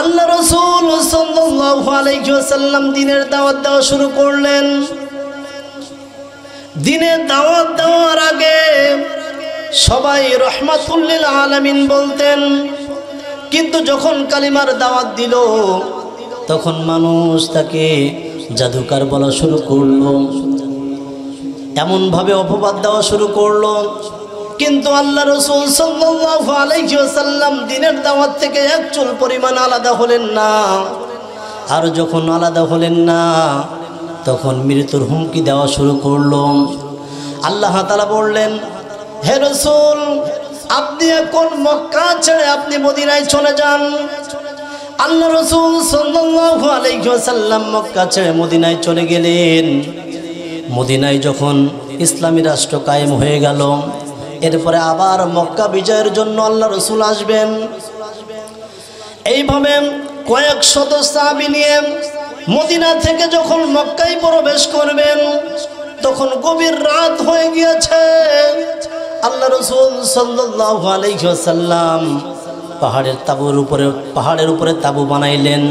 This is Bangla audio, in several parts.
আল্লাহ রাসূল সাল্লাল্লাহু আলাইহি ওয়াসাল্লাম দ্বীনের দাওয়াত দেওয়া শুরু করলেন। দ্বীনের দাওয়াত দেওয়ার আগে সবাই রাহমাতুল লিল আলামিন বলতেন, কিন্তু যখন কালিমার দাওয়াত দিল তখন মানুষ তাকে জাদুকর বলা শুরু করলো, এমনভাবে অপবাদ দেওয়া শুরু করলো। কিন্তু আল্লাহ রাসূল সাল্লাল্লাহু আলাইহি ওয়াসাল্লাম দ্বীনের দাওয়াত থেকে এক চুল পরিমাণ আলাদা হলেন না। আর যখন আলাদা হলেন না তখন মৃত্যুর হুমকি দেওয়া শুরু করলো। আল্লাহ তাআলা বললেন, হে রাসূল, আপনি এখন মক্কা ছেড়ে আপনি মদিনায় চলে যান। আল্লাহ রাসূল সাল্লাল্লাহু আলাইহি ওয়াসাল্লাম মক্কা ছেড়ে মদিনায় চলে গেলেন। মদিনায় যখন ইসলামী রাষ্ট্র কায়েম হয়ে গেল, এরপরে আবার মক্কা বিজয়ের জন্য আল্লাহ রাসূল আসবেন। এইভাবে কয়েক শত সাহাবী নিয়ে মদিনা থেকে যখন মক্কায় প্রবেশ করবেন তখন গভীর রাত হয়ে গিয়েছে। আল্লাহ রাসূল সাল্লাল্লাহু আলাইহি ওয়াসাল্লাম পাহাড়ের উপরে তাঁবু বানাইলেন।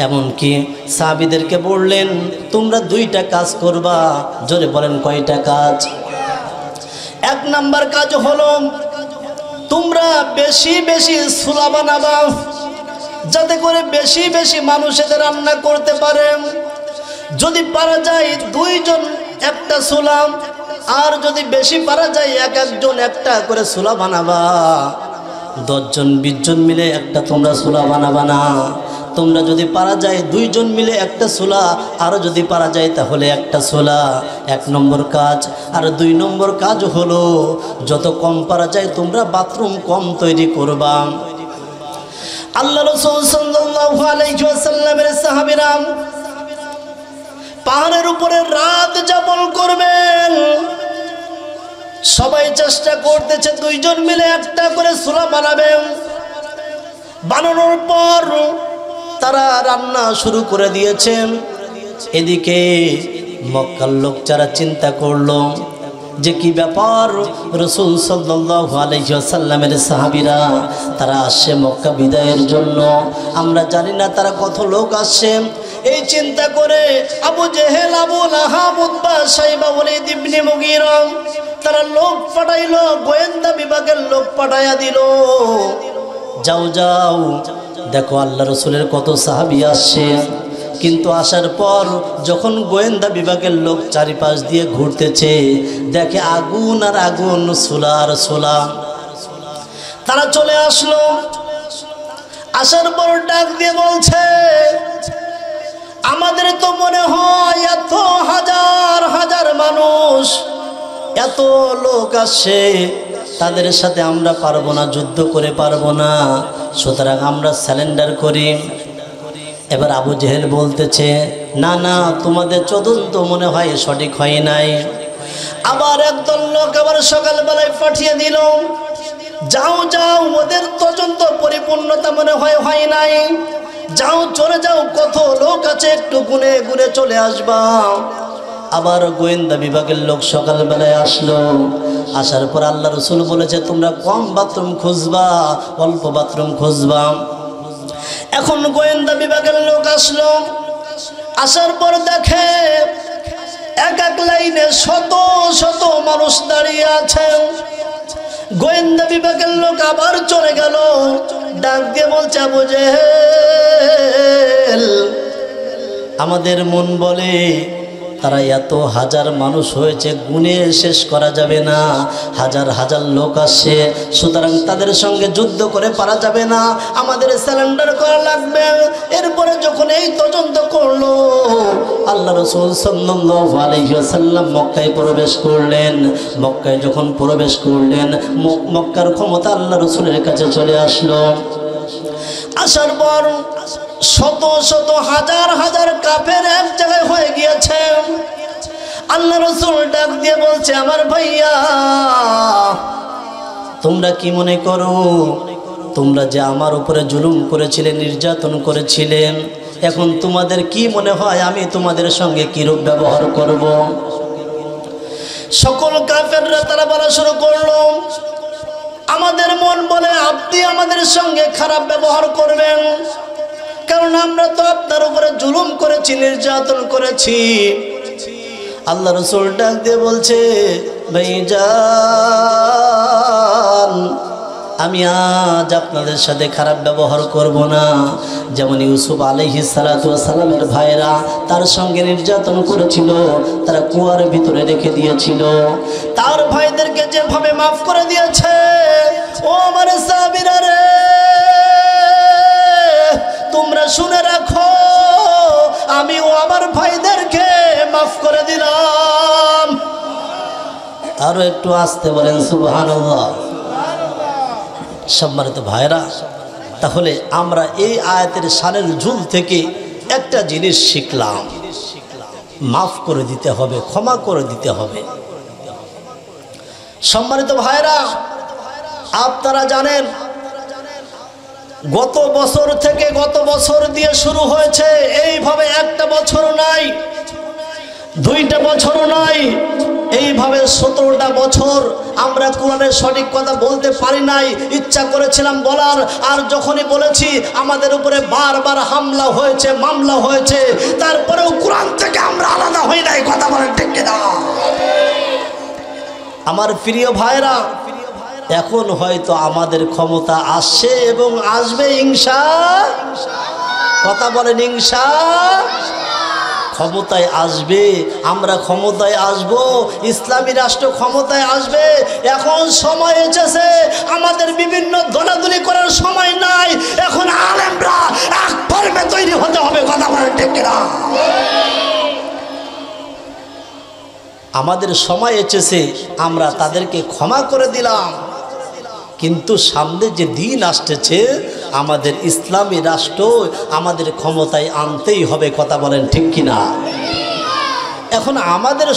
এমনকি সাহাবীদেরকে বললেন, তোমরা দুইটা কাজ করবা। জোরে বলেন, কয়টা কাজ? এক নাম্বার কাজ হলো তোমরা বেশি বেশি সুলা বানাবা, যাতে করে বেশি বেশি মানুষ এদের রান্না করতে পারে। যদি পারা যায় দুইজন একটা সুলা, আর যদি বেশি পারা যায় এক একজন একটা করে সুলা বানাবা। 10 জন 20 জন মিলে একটা তোমরা সুলা বানাবা না। তোমরা যদি পারা যায় 2 জন মিলে একটা সুলা, আর যদি পারা যায় তাহলে একটা সুলা। 1 নম্বর কাজ। আর 2 নম্বর কাজ হলো যত কম পারা যায় তোমরা বাথরুম কম তৈরি করবা। আল্লাহ রাসূল সাল্লাল্লাহু আলাইহি ওয়াসাল্লামের সাহাবীরা পাহাড়ের উপরে রাত যাপন করবেন। সবাই চেষ্টা করতেছে 2 জন মিলে একটা করে সুলা বানাবেন। বানানোর পর তারা রান্না শুরু করে দিয়েছেন। এদিকে মক্কার লোক যারা চিন্তা করলো যে কি ব্যাপার, রাসূল সাল্লাল্লাহু আলাইহি ওয়াসাল্লামের সাহাবীরা তারা আসছে মক্কা বিদায়ের জন্য, আমরা জানি না তারা কত লোক আসছে। এই চিন্তা করে আবু জেহেল, আবু লাহাব, উতবা, শাইবা, ওয়ালিদ ইবনে মুগীরা তারা লোক পাঠাইলো, গোয়েন্দা বিভাগের লোক পাঠাইয়া দিল, যাও যাও দেখো আল্লাহ রাসূলের কত সাহাবী আসছে। কিন্তু আসার পর যখন গোয়েন্দা বিভাগের লোক চারিপাশ দিয়ে ঘুরতেছে, দেখে আগুন আর আগুন, সোলা আর সোলা। তারা চলে আসলো। আসার পর ডাক দিয়ে বলছে, আমাদের তো মনে হয় এত হাজার হাজার মানুষ, এত লোক আসছে, তাদের সাথে আমরা পারবো না, যুদ্ধ করে পারবো না, সুতরাং আমরা স্যালেন্ডার করি। এবার আবু জেহেল বলতেছে, না না, তোমাদের তদন্ত মনে হয় সঠিক হয় নাই। আবার একদল লোক আবার সকালবেলায় পাঠিয়ে দিল, যাও যাও, ওদের তদন্ত পরিপূর্ণতা মনে হয় নাই, যাও চলে যাও, কত লোক আছে একটু গুনে গুনে চলে আসবা। আবার গোয়েন্দা বিভাগের লোক সকালবেলায় আসলো। আসার পর আল্লাহ রাসূল বলেছে, তোমরা কম বাথরুম খুঁজবা, অল্প বাথরুম খুঁজবা। এখন গোয়েন্দা বিভাগের লোক আসলো। আসার পর দেখে এক এক লাইনে শত শত মানুষ দাঁড়িয়ে আছে। গোয়েন্দা বিভাগের লোক আবার চলে গেল, ডাক দিয়ে বলছে, আবু জেহেল, আমাদের মন বলে তারা এত হাজার মানুষ হয়েছে, গুণে শেষ করা যাবে না, হাজার হাজার লোক আসছে, সুতরাং তাদের সঙ্গে যুদ্ধ করে পারা যাবে না, আমাদের স্যালেন্ডার করা লাগবে। এরপরে যখন এই তদন্ত করলো, আল্লাহ রাসূল সাল্লাল্লাহু আলাইহি ওয়াসাল্লাম মক্কায় প্রবেশ করলেন। মক্কায় যখন প্রবেশ করলেন, মক্কার ক্ষমতা আল্লাহ রাসূলের কাছে চলে আসলো। আসার পর শত শত হাজার হাজার কাফের এক জায়গায় হয়ে গিয়েছে। আল্লাহ রাসূল ডাক দিয়ে বলছে, আমার ভাইয়া, তোমরা কি মনে করো, তোমরা যে আমার উপরে জুলুম করেছিলে, নির্যাতন করেছিলেন, এখন তোমাদের কি মনে হয় আমি তোমাদের সঙ্গে কিরূপ ব্যবহার করব? সকল কাফেররা তারা বলা শুরু করলো, আমাদের মন বলে আপনি আমাদের সঙ্গে খারাপ ব্যবহার করবেন, বলেন আমরা তো আপনার উপরে জুলুম করেছি, নির্যাতন করেছি। আল্লাহ রাসূল ডাক দিয়ে বলছে, ভাইজান আমি আজ আপনাদের সাথে খারাপ ব্যবহার করব না। যেমন ইউসুফ আলাইহিস সালাতু ওয়াস সালামের ভাইরা তার সঙ্গে নির্যাতন করেছিল, তারা কুয়ার ভিতরে রেখে দিয়েছিল, তার ভাইদেরকে যেভাবে মাফ করে দিয়েছে, ও আমার সাহাবীরা রে, তোমরা শুনে রাখো, আমিও আমার ভাইদেরকে মাফ করে দিলাম। আরো একটু আসতে বলেন সুবহানাল্লাহ। সম্মানিত ভাইরা, তাহলে আমরা এই আয়াতের শানের ঝুল থেকে একটা জিনিস শিখলাম, মাফ করে দিতে হবে, ক্ষমা করে দিতে হবে। সম্মানিত ভাইরা, আপনারা জানেন গত বছর থেকে, গত বছর দিয়ে শুরু হয়েছে, এইভাবে একটা বছর নাই, দুইটা বছর নাই, এইভাবে 17টা বছর আমরা কোরআনের সঠিক কথা বলতে পারি নাই। ইচ্ছা করেছিলাম বলার, আর যখনই বলেছি আমাদের উপরে বারবার হামলা হয়েছে, মামলা হয়েছে, তারপরেও কোরআন থেকে আমরা আলাদা হই নাই। কথা বলেন ঠিক কিনা? আমার প্রিয় ভাইরা, এখন হয়তো আমাদের ক্ষমতা আসছে এবং আসবে ইনশাআল্লাহ। কথা বলেন ইনশাআল্লাহ। ক্ষমতায় আসবে, আমরা ক্ষমতায় আসব, ইসলামী রাষ্ট্র ক্ষমতায় আসবে। এখন সময় এসেছে, আমাদের বিভিন্ন দলাদলি করার সময় নাই। এখন আলেমরা এক ফর্মে তৈরি হতে হবে। কথা বলেন ঠিক কিনা? আমাদের সময় এসেছে, আমরা তাদেরকে ক্ষমা করে দিলাম, কিন্তু সামনে যে দিন আসতেছে, আমাদের ইসলামী রাষ্ট্র আমাদের ক্ষমতায় আনতেই হবে। কথা বলেন ঠিক কিনা? এখন আমাদের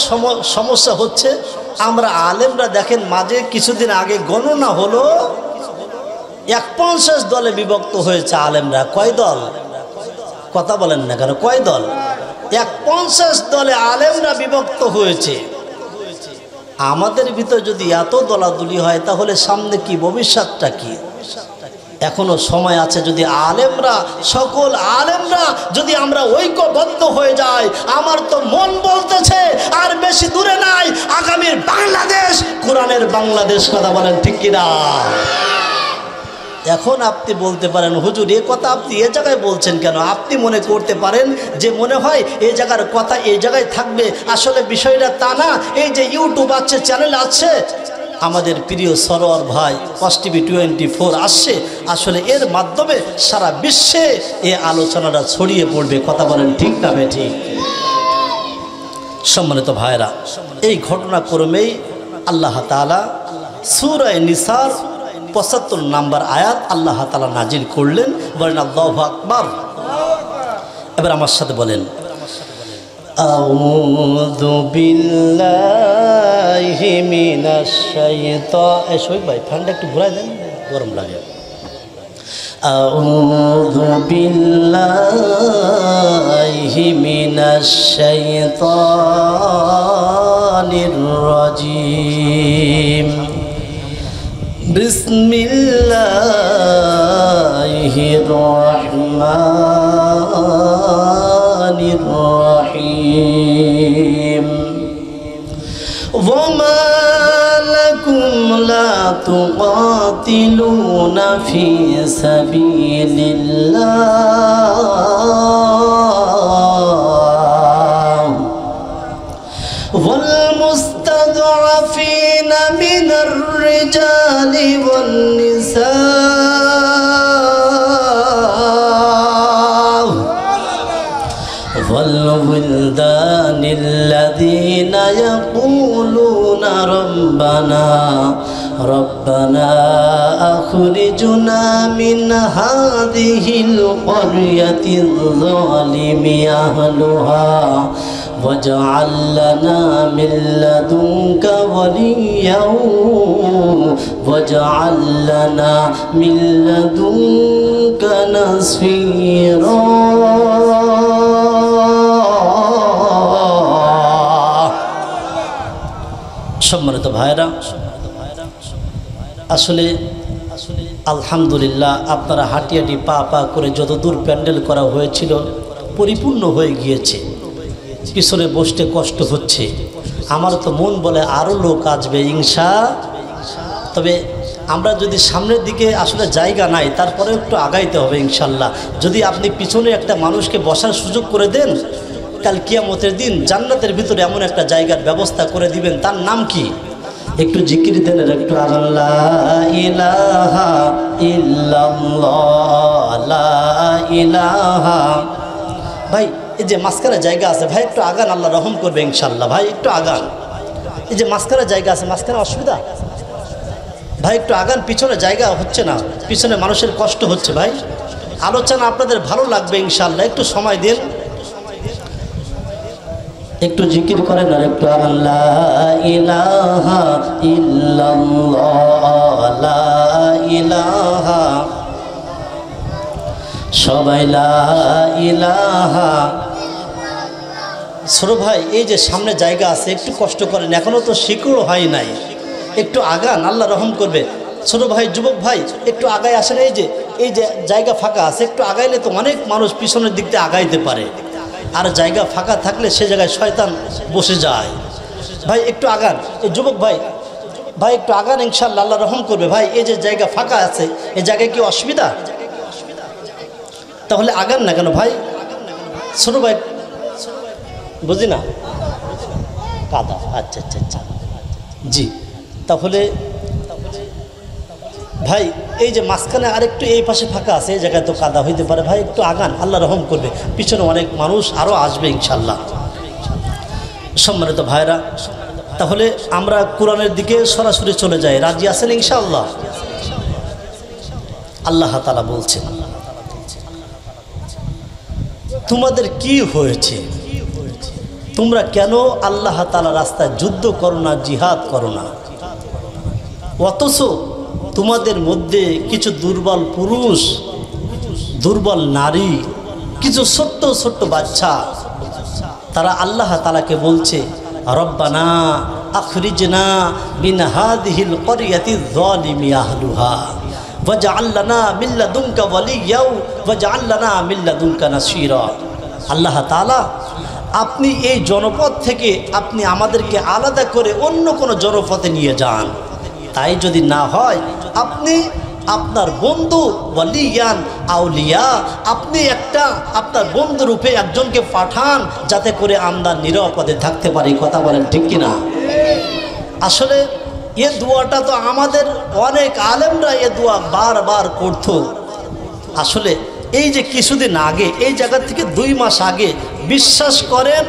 সমস্যা হচ্ছে, আমরা আলেমরা দেখেন, মাঝে কিছুদিন আগে গণনা হলো, 51 দলে বিভক্ত হয়েছে আলেমরা। কয় দল? কথা বলেন না কেন? কয় দল? 51 দলে আলেমরা বিভক্ত হয়েছে। আমাদের ভিতর যদি এত দলাদলি হয়, তাহলে সামনে কি, ভবিষ্যৎটা কি? এখনো সময় আছে। যদি আলেমরা, সকল আলেমরা যদি আমরা ঐক্যবদ্ধ হয়ে যাই, আমার তো মন বলতেছে আর বেশি দূরে নাই, আগামীর বাংলাদেশ কোরআনের বাংলাদেশ। কথা বলেন ঠিক কিনা? এখন আপনি বলতে পারেন, হুজুর এ কথা আপনি এ জায়গায় বলছেন কেন? আপনি মনে করতে পারেন যে মনে হয় এই জায়গার কথা এই জায়গায় থাকবে, আসলে বিষয়টা তা না। এই যে ইউটিউব আছে, চ্যানেল আছে, আমাদের প্রিয় সরোয়ার ভাই ওয়াজ টিভি 24 আসছে, আসলে এর মাধ্যমে সারা বিশ্বে এই আলোচনাটা ছড়িয়ে পড়বে। কথা বলেন ঠিক না ঠিক? সম্মানিত ভাইরা, এই ঘটনাক্রমেই আল্লাহ তাআলা সূরা নিসার 75 নম্বর আয়াত আল্লাহ তাআলা নাজিল করলেন। বলেন আল্লাহু আকবার। এবার আমার সাথে বলেন, আউযু বিল্লাহি মিনাশ শাইতানির শোক ভাই ঠান্ডা একটু ঘুরাই দেন, গরম লাগে। আউযু বিল্লাহি মিনাশ শাইতানির রাজিম। বিসমিল্লাহির রহমানির রহিম। ওয়া মা লাকুম লা তুকাতিলুনা ফি সাবিলিল্লাহ ওয়াল মুস্তাদআফিনা মিনার রিজালি ওয়ান নিসা والولدان الذين يقولون ربنا أخرجنا من هذه القرية الظالم أهلها واجعل لنا من لدنك وليا واجعل لنا من لدنك نصيرا। সম্মানিত ভাইরা, আসলে আলহামদুলিল্লাহ আপনারা হাঁটি হাঁটি পা পা করে যতদূর প্যান্ডেল করা হয়েছিল পরিপূর্ণ হয়ে গিয়েছে। পিছনে বসতে কষ্ট হচ্ছে। আমার তো মন বলে আরও লোক আসবে তবে আমরা যদি সামনের দিকে আসলে জায়গা নাই, তারপরে একটু আগাইতে হবে ইনশাল্লাহ। যদি আপনি পিছনে একটা মানুষকে বসার সুযোগ করে দেন, কাল কিয়ামতের দিন জান্নাতের ভিতরে এমন একটা জায়গার ব্যবস্থা করে দিবেন। তার নাম কি? একটু জিকির দেন, একটু আল্লাহ ইলাহা ইল্লাল্লাহ লা ইলাহা। ভাই এই যে মাঝখানে জায়গা আছে, ভাই একটু আগান, আল্লাহ রহম করবে ইনশাল্লাহ। ভাই একটু আগান, এই যে মাঝখানে জায়গা আছে, মাঝখানে অসুবিধা? ভাই একটু আগান, পিছনে জায়গা হচ্ছে না, পিছনে মানুষের কষ্ট হচ্ছে। ভাই আলোচনা আপনাদের ভালো লাগবে ইনশাল্লাহ, একটু সময় দিন, একটু জিকির করেন আর একটু আল্লাহ ইলাহা ইল্লাল্লাহ লা ইলাহা, সবাই লা ইলাহা। ছোট ভাই এই যে সামনে জায়গা আছে, একটু কষ্ট করেন, এখনো তো শিকড় হয় নাই, একটু আগান, আল্লাহ রহম করবে। ছোট ভাই, যুবক ভাই একটু আগায় আসেন। এই যে জায়গা ফাঁকা আছে, একটু আগাইলে তো অনেক মানুষ পিছনের দিক দিয়ে আগাইতে পারে, আর জায়গা ফাঁকা থাকলে সে জায়গায় শয়তান বসে যায়। ভাই একটু আগান, এই যুবক ভাই, ভাই একটু আগান, ইনশাআল্লাহ আল্লাহ রহম করবে। ভাই এই যে জায়গা ফাঁকা আছে, এই জায়গায় কি অসুবিধা? তাহলে আগান না কেন ভাই? ছোট ভাই বুঝি না, কাদা, আচ্ছা আচ্ছা আচ্ছা, জি। তাহলে ভাই এই যে মাঝখানে আরেকটু এই পাশে ফাঁকা আছে, এই জায়গায় তো কাদা হইতে পারে। ভাই একটু আগান, আল্লাহ রহম করবে, পিছনে অনেক মানুষ আরও আসবে ইনশাল্লাহ। সম্মানিত ভাইরা, তাহলে আমরা কোরআনের দিকে সরাসরি চলে যাই, রাজি আছেন ইনশাআল্লাহ? আল্লাহ তাআলা বলছেন, তোমাদের কি হয়েছে? তোমরা কেন আল্লাহ তাআলা রাস্তায় যুদ্ধ করো না, জিহাদ করো না? অথচ তোমাদের মধ্যে কিছু দুর্বল পুরুষ, দুর্বল নারী, কিছু ছোট্ট ছোট্ট বাচ্চা, তারা আল্লাহ তাআলাকে বলছে, রব্বানা আখরিজনা মিন হাযিহিল ক্বরিয়াতিয যালিমি আহলুহা ওয়াজআল লানা মিন লাদুনকা ওয়ালিয়্যা ওয়াজআল লানা মিন লাদুনকা নাসীরা। আল্লাহ তাআলা, আপনি এই জনপদ থেকে আপনি আমাদেরকে আলাদা করে অন্য কোনো জনপদে নিয়ে যান। তাই যদি না হয়, আপনি আপনার বন্ধু ওয়ালিয়ান আউলিয়া, আপনি একটা আপনার বন্ধুরূপে একজনকে পাঠান, যাতে করে আমরা নিরাপদে থাকতে পারি। কথা বলেন ঠিক কিনা? আসলে এ দোয়াটা তো আমাদের অনেক আলেমরা এ দোয়া বারবার করত। আসলে এই যে কিছুদিন আগে, এই জায়গা থেকে 2 মাস আগে, বিশ্বাস করেন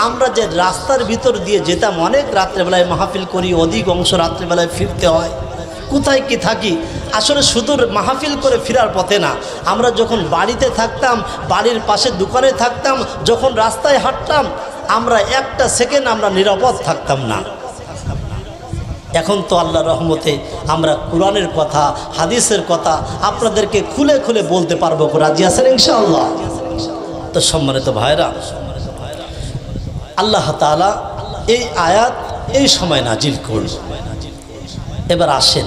আমরা যে রাস্তার ভিতর দিয়ে যেতাম, অনেক রাত্রেবেলায় মাহফিল করি, অধিকাংশ রাত্রেবেলায় ফিরতে হয়। কোথায় কি থাকি, আসলে শুধু মাহফিল করে ফেরার পথে না, আমরা যখন বাড়িতে থাকতাম, বাড়ির পাশে দোকানে থাকতাম, যখন রাস্তায় হাঁটতাম, আমরা একটা সেকেন্ড আমরা নিরাপদ থাকতাম না। এখন তো আল্লাহর রহমতে আমরা কোরআনের কথা, হাদিসের কথা আপনাদেরকে খুলে খুলে বলতে পারবো। রাজি আছেন ইনশাআল্লাহ? তো সম্মানিত ভাইরা, আল্লাহ তাআলা এই আয়াত এই সময় নাজিল করল। এবার আসেন,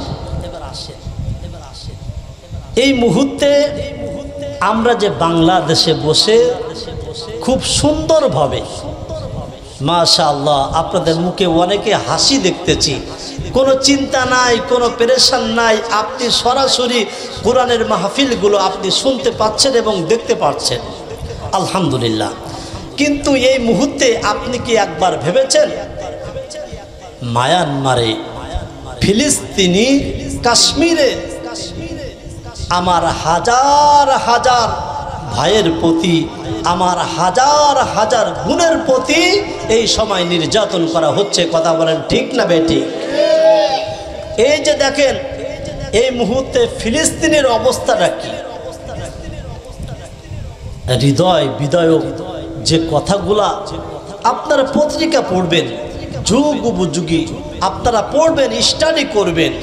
এই মুহূর্তে আমরা যে বাংলাদেশে বসে খুব সুন্দরভাবে, মাশাআল্লাহ, আপনাদের মুখে অনেকে হাসি দেখতেছি, কোনো চিন্তা নাই, কোনো পেরেশান নাই, আপনি সরাসরি কোরআনের মাহফিলগুলো আপনি শুনতে পাচ্ছেন এবং দেখতে পাচ্ছেন, আলহামদুলিল্লাহ। কিন্তু এই মুহূর্তে আপনি কি একবার ভেবেছেন, মায়ানমারে, ফিলিস্তিনি, কাশ্মীরে আমার হাজার হাজার ভাইয়ের প্রতি, আমার হাজার হাজার বোনের প্রতি এই সময় নির্যাতন করা হচ্ছে? কথা বলেন ঠিক না বেঠিক? এই যে দেখেন এই মুহূর্তে ফিলিস্তিনের অবস্থাটা কি, হৃদয় বিদায়ক যে কথাগুলা আপনারা পত্রিকা পড়বেন, যুগ উপযোগী আপনারা পড়বেন, স্টাডি করবেন।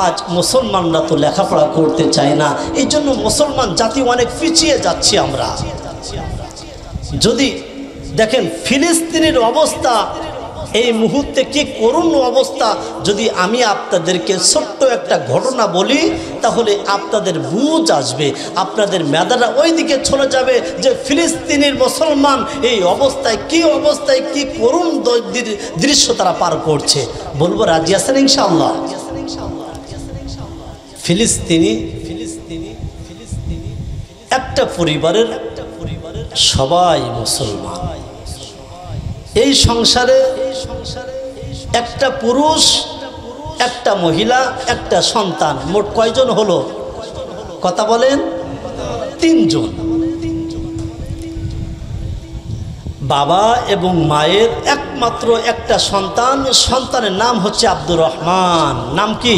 আজ মুসলমানরা তো লেখাপড়া করতে চায় না, এই জন্য মুসলমান জাতি অনেক পিছিয়ে যাচ্ছি আমরা। যদি দেখেন ফিলিস্তিনের অবস্থা, এই মুহূর্তে কি করুণ অবস্থা, যদি আমি আপনাদেরকে ছোট্ট একটা ঘটনা বলি তাহলে আপনাদের বুঝ আসবে, আপনাদের মেধারা ওই দিকে চলে যাবে যে ফিলিস্তিনের মুসলমান এই অবস্থায় কি করুণ দৃশ্য তারা পার করছে। বলবো রাজি আছেন ইনশাআল্লাহ? ফিলিস্তিনি একটা পরিবারের সবাই মুসলমান। এই সংসারে একটা পুরুষ, একটা মহিলা, একটা সন্তান, মোট কয়জন হলো? কথা বলেন, 3 জন। বাবা এবং মায়ের একমাত্র একটা সন্তান, সন্তানের নাম হচ্ছে আব্দুর রহমান। নাম কি?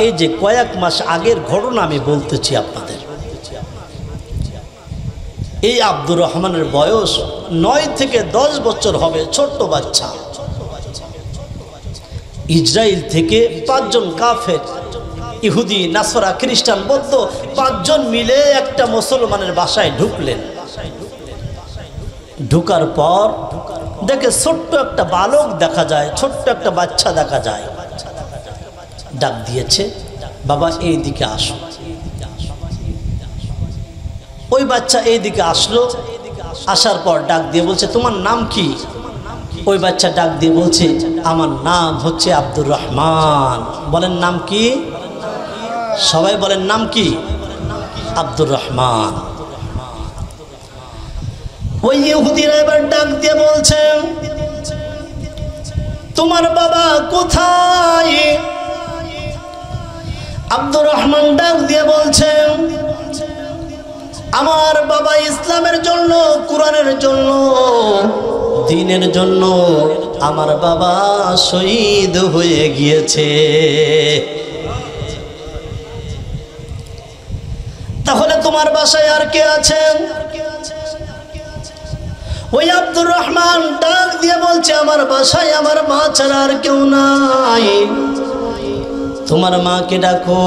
এই যে কয়েক মাস আগের ঘটনা আমি বলতেছি আপনাদের। এই আব্দুর রহমানের বয়স 9 থেকে 10 বছর হবে, ছোট্ট বাচ্চা। ইসরায়েল থেকে 5 জন কাফের, ইহুদি, নাসরা, খ্রিস্টান, বৌদ্ধ 5 জন মিলে একটা মুসলমানের বাসায় ঢুকলেন। ঢুকার পর দেখে ছোট্ট একটা বালক দেখা যায়, ছোট্ট একটা বাচ্চা দেখা যায়। ডাক দিয়েছে, বাবা এই দিকে আসো। ওই বাচ্চা এই দিকে আসলো। আসার পর ডাক দিয়ে বলছে, তোমার নাম কি? ওই বাচ্চা ডাক দিয়ে বলছে, আমার নাম হচ্ছে আব্দুর রহমান। বলেন নাম কি? সবাই বলেন নাম কি? আব্দুর রহমান। ওই ইহুদিরা এবার ডাক দিয়ে বলছে, তোমার বাবা কোথায়? আব্দুর রহমান ডাক দিয়ে বলছে, আমার বাবা ইসলামের জন্য, কোরআনের জন্য, দ্বীনের জন্য আমার বাবা শহীদ হয়ে গিয়েছে। তাহলে তোমার বাসায় আর কে আছেন? ওই আব্দুর রহমান ডাক দিয়ে বলছে, আমার বাসায় আমার মা ছাড়া আর কেউ নাই। তোমার মাকে ডাকো।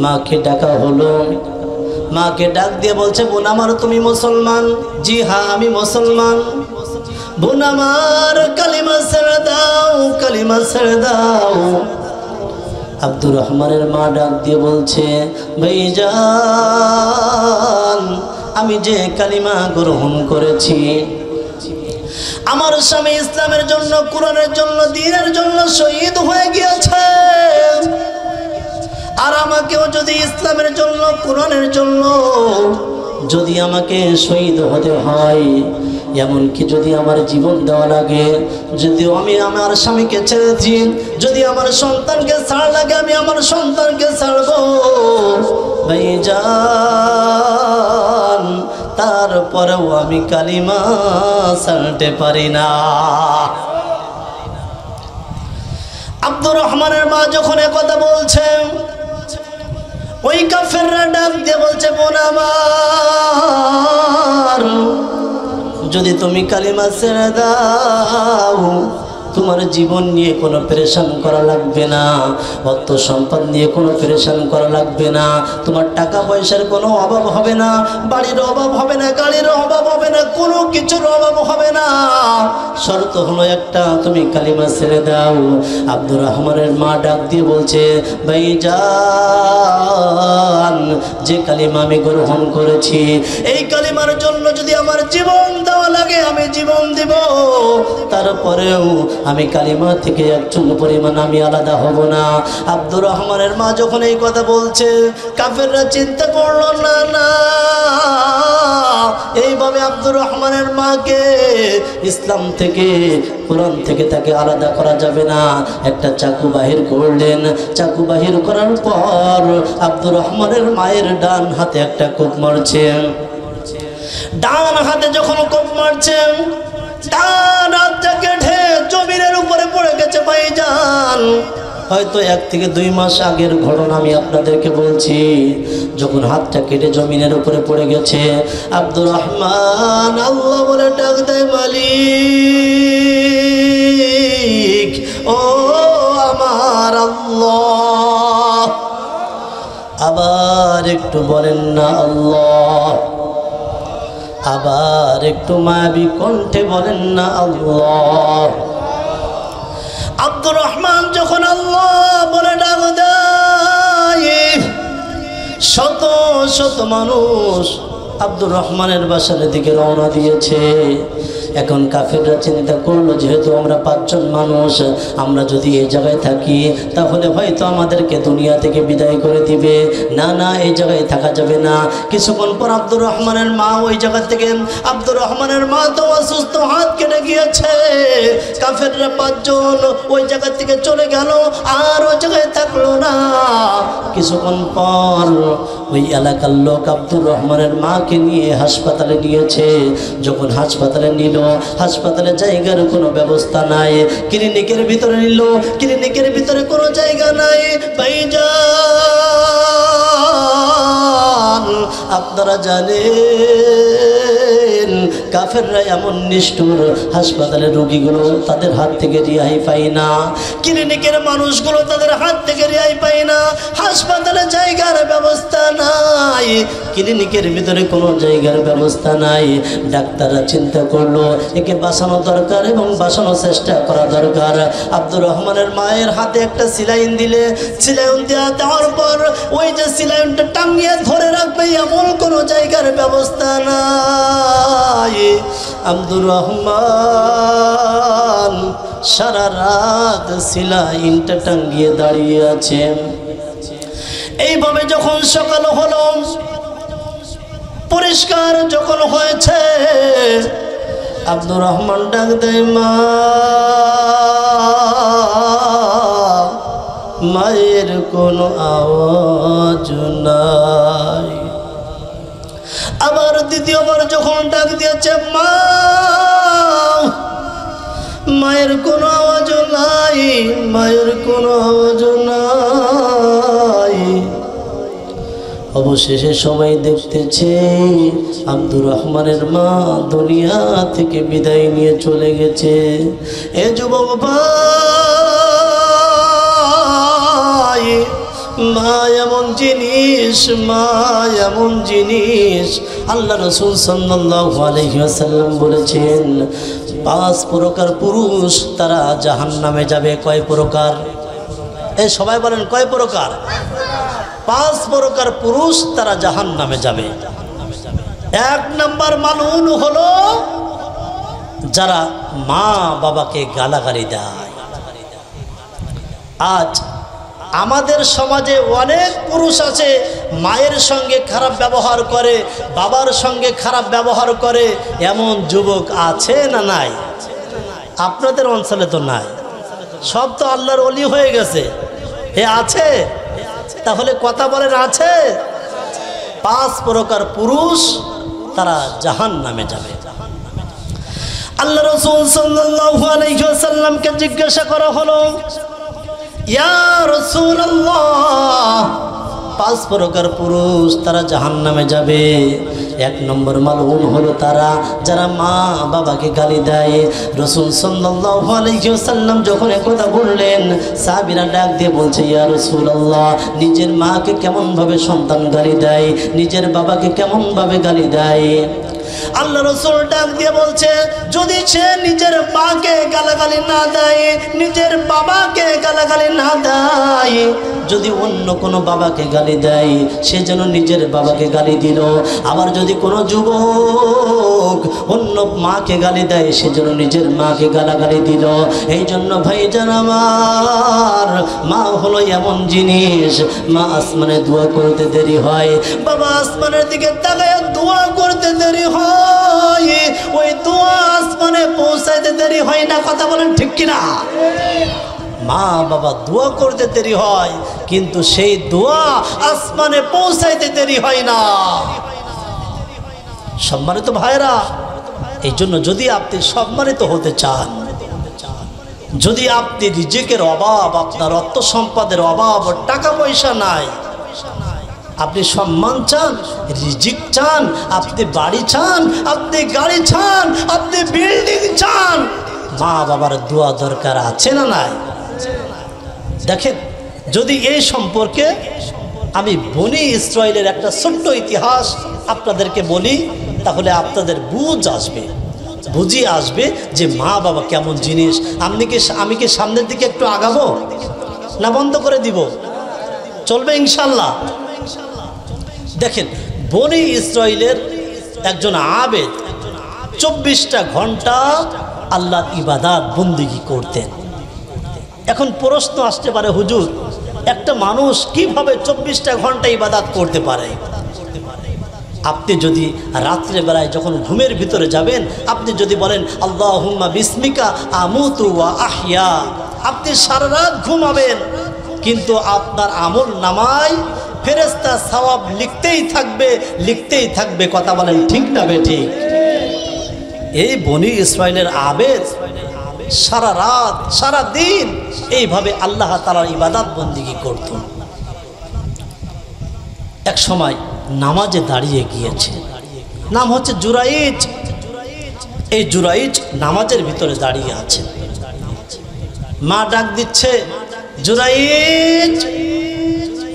মাকে ডাকা হলো। মাকে ডাক দিয়ে বলছে, বোন আমার তুমি মুসলমান? জি হ্যাঁ আমি মুসলমান। বোন আমার কালিমা ছেড়ে দাও, কালিমা ছেড়ে দাও। আব্দুর রহমানের মা ডাক দিয়ে বলছে, ভাইজান আমি যে কালিমা গ্রহণ করেছি, আমার স্বামী ইসলামের জন্য, কোরআনের জন্য, দ্বীনের জন্য শহীদ হয়ে গিয়েছে। আর আমাকেও যদি ইসলামের জন্য, কোরআনের জন্য যদি আমাকে শহীদ হতে হয়, এমনকি যদি আমার জীবন দেওয়া লাগে, যদিও আমি আমার স্বামীকে ছেড়েছি, যদি আমার সন্তানকে ছাড় লাগে আমি আমার সন্তানকে ছাড়বো ভাইজান, তারপরেও আমি কালিমা ছাড়তে পারি না। আব্দুর রহমানের মা যখন একথা বলছে, ওই কাফেররা ডাক দিয়ে বলছে, বোন আমার যদি তুমি কালিমা ছেড়ে দাও, তোমার জীবন নিয়ে কোনো পেরেশান করা লাগবে না, অর্থ সম্পদ নিয়ে কোনো পেরেশান করা লাগবে না, তোমার টাকা পয়সার কোনো অভাব হবে না, বাড়ির অভাব হবে না, গাড়ির অভাব হবে না, কোনো কিছুর অভাব হবে না। শর্ত হলো একটা, তুমি কালিমা ছেড়ে দাও। আব্দুর রহমানের মা ডাক দিয়ে বলছে, ভাইজান যে কালিমা আমি গ্রহণ করেছি, এই কালিমার জন্য যদি আমার জীবন দেওয়া লাগে আমি জীবন দিব, তারপরেও আমি কালিমা থেকে একটু পরিমাণ আমি আলাদা হব না। আব্দুর রহমানের মা যখন এই কথা বলছে, কাফেররা চিন্তা করলো না, না এইভাবে আব্দুর রহমানের মাকে ইসলাম থেকে, কোরআন থেকে তাকে আলাদা করা যাবে না। একটা চাকু বাহির করলেন। চাকু বাহির করার পর আব্দুর রহমানের মায়ের ডান হাতে একটা কোপ মারছেন। ডান হাতে যখন কোপ মারছেন, ডান হাত থেকে জমিনের উপরে পড়ে গেছে। ভাইজান হয়তো 1 থেকে 2 মাস আগের ঘটনা আমি আপনাদেরকে বলছি। যখন হাতটা কেটে জমিনের উপরে পড়ে গেছে, আব্দুর রহমান আল্লাহ বলে ডাক দেয়, মালিক ও আমার আল্লাহ। আবার একটু বলেন না আল্লাহ। আবার একটু মায়াবী কণ্ঠে বলেন না আল্লাহ। আব্দুর রহমান যখন আল্লাহ বলে ডাক দেয়, শত শত মানুষ আব্দুর রহমানের বাসার দিকে রওনা দিয়েছে। এখন কাফেররা চিন্তা করলো, যেহেতু আমরা 5 জন মানুষ, আমরা যদি এই জায়গায় থাকি তাহলে হয়তো আমাদেরকে দুনিয়া থেকে বিদায় করে দিবে। না না, এই জায়গায় থাকা যাবে না। কিছুক্ষণ পর আব্দুর রহমানের মা ওই জায়গা থেকে, আব্দুর রহমানের মা তো অসুস্থ, হাত কেটে গিয়েছে। কাফেররা 5 জন ওই জায়গা থেকে চলে গেল, আর ওই জায়গায় থাকলো না। কিছুক্ষণ পর ওই এলাকার লোক আব্দুর রহমানের মাকে নিয়ে হাসপাতালে নিয়েছে। যখন হাসপাতালে নিল, হাসপাতালে জায়গার কোনো ব্যবস্থা নাই। ক্লিনিকের ভিতরে নিল, ক্লিনিকের ভিতরে কোনো জায়গা নাই। ভাইজান, আপনারা জানেন কাফেররা এমন নিষ্ঠুর, হাসপাতালের রোগীগুলো তাদের হাত থেকে রেহাই পায় না, ক্লিনিকের মানুষগুলো তাদের হাত থেকে রেহাই পায় না। হাসপাতালে জায়গার ব্যবস্থা নাই, ক্লিনিকের ভিতরে কোনো জায়গার ব্যবস্থা নাই। ডাক্তাররা চিন্তা করলো একে বাঁচানো দরকার এবং বাঁচানোর চেষ্টা করা দরকার। আব্দুর রহমানের মায়ের হাতে একটা সিলাইন দিলে, সিলাইন দেওয়ার পর ওই যে সিলাইনটা টাঙিয়ে ধরে রাখবে এমন কোনো জায়গার ব্যবস্থা নাই। আব্দুর রহমান সারা রাত সিলাইনটা টাঙিয়ে দাঁড়িয়ে আছে। এইভাবে যখন সকাল হলো, পরিষ্কার যখন হয়েছে, আব্দুর রহমান ডাক দেয়, মা, মায়ের কোনো আওয়াজ নাই। আবার দ্বিতীয়বার যখন ডাক দিয়েছে, মা, মায়ের কোনো আওয়াজ নাই, মায়ের কোনো আওয়াজ নাই। অবশেষে সবাই দেখতেছে আব্দুর রহমানের মা দুনিয়া থেকে বিদায় নিয়ে চলে গেছে। এ যুবক ভাই, মা এমন জিনিস, মা এমন জিনিস। আল্লাহ রাসূল সাল্লাল্লাহু আলাইহি ওয়াসাল্লাম বলেছেন 5 প্রকার পুরুষ তারা জাহান্নামে যাবে। কয় প্রকার? এই সবাই বলেন কয় প্রকার? 5 প্রকার পুরুষ তারা জাহান্নামে যাবে। 1 নম্বর মালউন হলো যারা মা বাবাকে গালাগালি দেয়। আজ আমাদের সমাজে অনেক পুরুষ আছে মায়ের সঙ্গে খারাপ ব্যবহার করে, বাবার সঙ্গে খারাপ ব্যবহার করে, এমন যুবক আছে না নাই? আপনাদের অঞ্চলে তো নাই, সব তো আল্লাহর ওলি হয়ে গেছে। এ আছে? তাহলে কথা বলেন আছে? 5 প্রকার পুরুষ তারা জাহান্নামে যাবে। আল্লাহ রাসূল সাল্লাল্লাহু আলাইহি ওয়াসাল্লামকে জিজ্ঞাসা করা হলো, ইয়া রাসূলুল্লাহ, 5 প্রকার পুরুষ তারা জাহান্নামে যাবে। 1 নম্বর মালউন হলো তারা যারা মা বাবাকে গালি দেয়। রাসূল সাল্লাল্লাহু আলাইহি ওয়াসাল্লাম যখন একথা বললেন, সাহাবীরা ডাক দিয়ে বলছে, ইয়া রাসূলুল্লাহ, নিজের মাকে কেমন ভাবে সন্তান গালি দেয়, নিজের বাবাকে কেমন ভাবে গালি দেয়? আল্লাহ রাসূল ডাক দিয়ে বলছে, যদি সে নিজের মাকে গালাগালি না দেয়, নিজের বাবাকে গালাগালি না দেয়, যদি অন্য কোনো বাবাকে গালি দেয় সে যেন নিজের বাবাকে গালি দিল। আবার যদি কোনো যুবক অন্য মাকে গালি দেয় সে যেন নিজের মাকে গালাগালি দিল। এই জন্য ভাইজান আমার, মা হলো এমন জিনিস, মা আসমানে দোয়া করতে দেরি হয়, বাবা আসমানের দিকে তাকায় দোয়া করতে দেরি হয়, ওই দোয়া আসমানে পৌঁছাইতে দেরি হয় না। কথা বলেন ঠিক কিনা? মা বাবা দোয়া করতে দেরি হয়, কিন্তু সেই দোয়া আসমানে পৌঁছাইতে দেরি হয় না। সম্মানিত ভাইরা, এই জন্য যদি আপনি সম্মানিত হতে চান, যদি আপনি রিজিকের অভাব, আপনার অর্থ সম্পদের অভাব, টাকা পয়সা নাই, আপনি সম্মান চান, রিজিক চান, আপনি বাড়ি চান, আপনি গাড়ি চান, আপনি বিল্ডিং চান, মা বাবার দোয়া দরকার আছে না নাই? দেখেন, যদি এই সম্পর্কে আমি বনি ইসরায়েলের একটা ছোট্ট ইতিহাস আপনাদেরকে বলি, তাহলে আপনাদের বুঝি আসবে যে মা বাবা কেমন জিনিস। আমি কি সামনের দিকে একটু আগাবো না বন্ধ করে দিব? চলবে ইনশাল্লাহ। দেখেন, বনি ইসরায়েলের একজন আবেদ 24টা ঘন্টা আল্লাহর ইবাদত বন্দেগী করতেন। এখন প্রশ্ন আসতে পারে, হুজুর একটা মানুষ কিভাবে 24টা ঘন্টা ইবাদত করতে পারে? আপনি যদি রাত্রে বেলায় যখন ঘুমের ভিতরে যাবেন, আপনি যদি বলেন আল্লাহুম্মা বিসমিকা আমুতু ওয়া আহইয়া, আপনি সারা রাত ঘুমাবেন, কিন্তু আপনার আমল নামায় ফেরেশতা সওয়াব লিখতেই থাকবে। কথা বলেন ঠিক না বেঠিক? এই বনি ইসরায়েলের আবেদ সারা রাত সারা দিন এইভাবে আল্লাহ তাআলার ইবাদত বন্দেগী করত। এক সময় নামাজে দাঁড়িয়ে গিয়েছে, নাম হচ্ছে জুরাইজ। এই জুরাইজ নামাজের ভিতরে দাঁড়িয়ে আছে। মা ডাক দিচ্ছে, জুরাইজ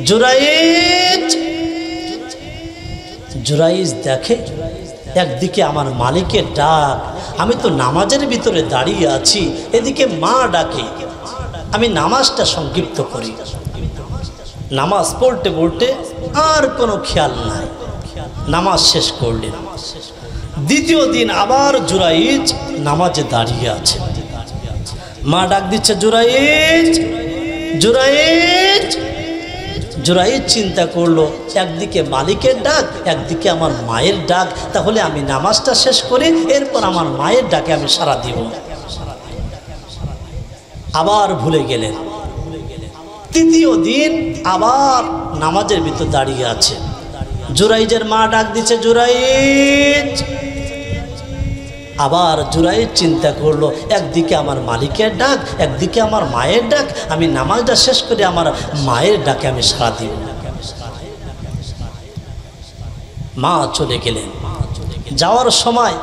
জুরাইজ। জুরাইজ দেখে একদিকে আমার মালিকের ডাক, আমি তো নামাজের ভিতরে দাঁড়িয়ে আছি, এদিকে মা ডাকে। আমি নামাজটা সংক্ষিপ্ত করি। নামাজ পড়তে আর কোনো খেয়াল নাই, নামাজ শেষ করলেন। দ্বিতীয় দিন আবার জুরাইজ নামাজে দাঁড়িয়ে আছে। মা ডাক দিচ্ছে, জুরাইজ জুরাইজ। জুরাইজ চিন্তা করলো, একদিকে মালিকের ডাক, একদিকে আমার মায়ের ডাক, তাহলে আমি নামাজটা শেষ করি, এরপর আমার মায়ের ডাকে আমি সাড়া দিব। আবার ভুলে গেলেন। তৃতীয় দিন আবার নামাজের ভিতর দাঁড়িয়ে আছে। জুরাইজের মা ডাক দিচ্ছে, জুরাইজ। আবার জুরাইজ চিন্তা করলো, একদিকে আমার মালিকের ডাক, একদিকে আমার মায়ের ডাক, আমি নামাজটা শেষ করে আমার মায়ের ডাকে আমি সাড়া দিব। মা চলে গেলেন। যাওয়ার সময়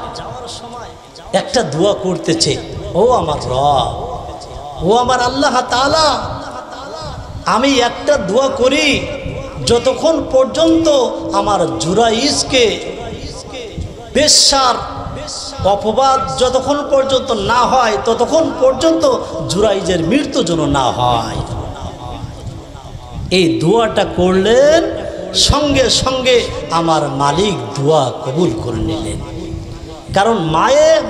একটা দোয়া করতেছে, ও আমার রব, ও আমার আল্লাহ তাআলা, আমি একটা দোয়া করি, যতক্ষণ পর্যন্ত আমার জুরাইজকে বেশ্যার অপবাদ যতক্ষণ পর্যন্ত না হয়, ততক্ষণ পর্যন্ত জুরাইজের মৃত্যু যেন না হয়। এই দোয়াটা করলেন, সঙ্গে সঙ্গে আমার মালিক দোয়া কবুল করে নিলেন। কারণ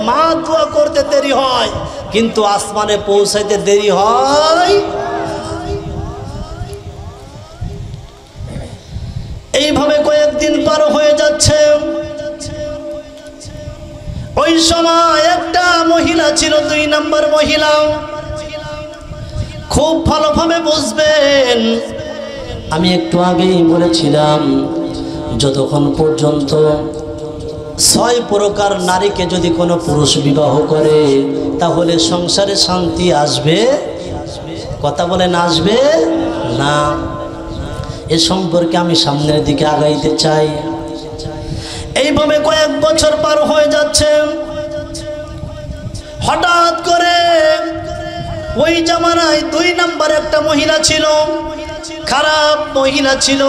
মা দোয়া করতে দেরি হয়, কিন্তু আসমানে পৌঁছাইতে দেরি হয়। এইভাবে কয়েকদিন পার হয়ে যাচ্ছে। ওই সময় একটা মহিলা ছিল, 2 নম্বর মহিলা। খুব ভালোভাবে বুঝবেন, আমি একটু আগেই বলেছিলাম, যতক্ষণ পর্যন্ত 6 প্রকার নারীকে যদি কোনো পুরুষ বিবাহ করে, তাহলে সংসারে শান্তি আসবে? কথা বলেন, আসবে না? এ সম্পর্কে আমি সামনের দিকে আগাইতে চাই। এইভাবে কয়েক বছর পার হয়ে যাচ্ছে। হঠাৎ করে ওই জামানায় 2 নম্বর একটা মহিলা ছিল, খারাপ মহিলা ছিল।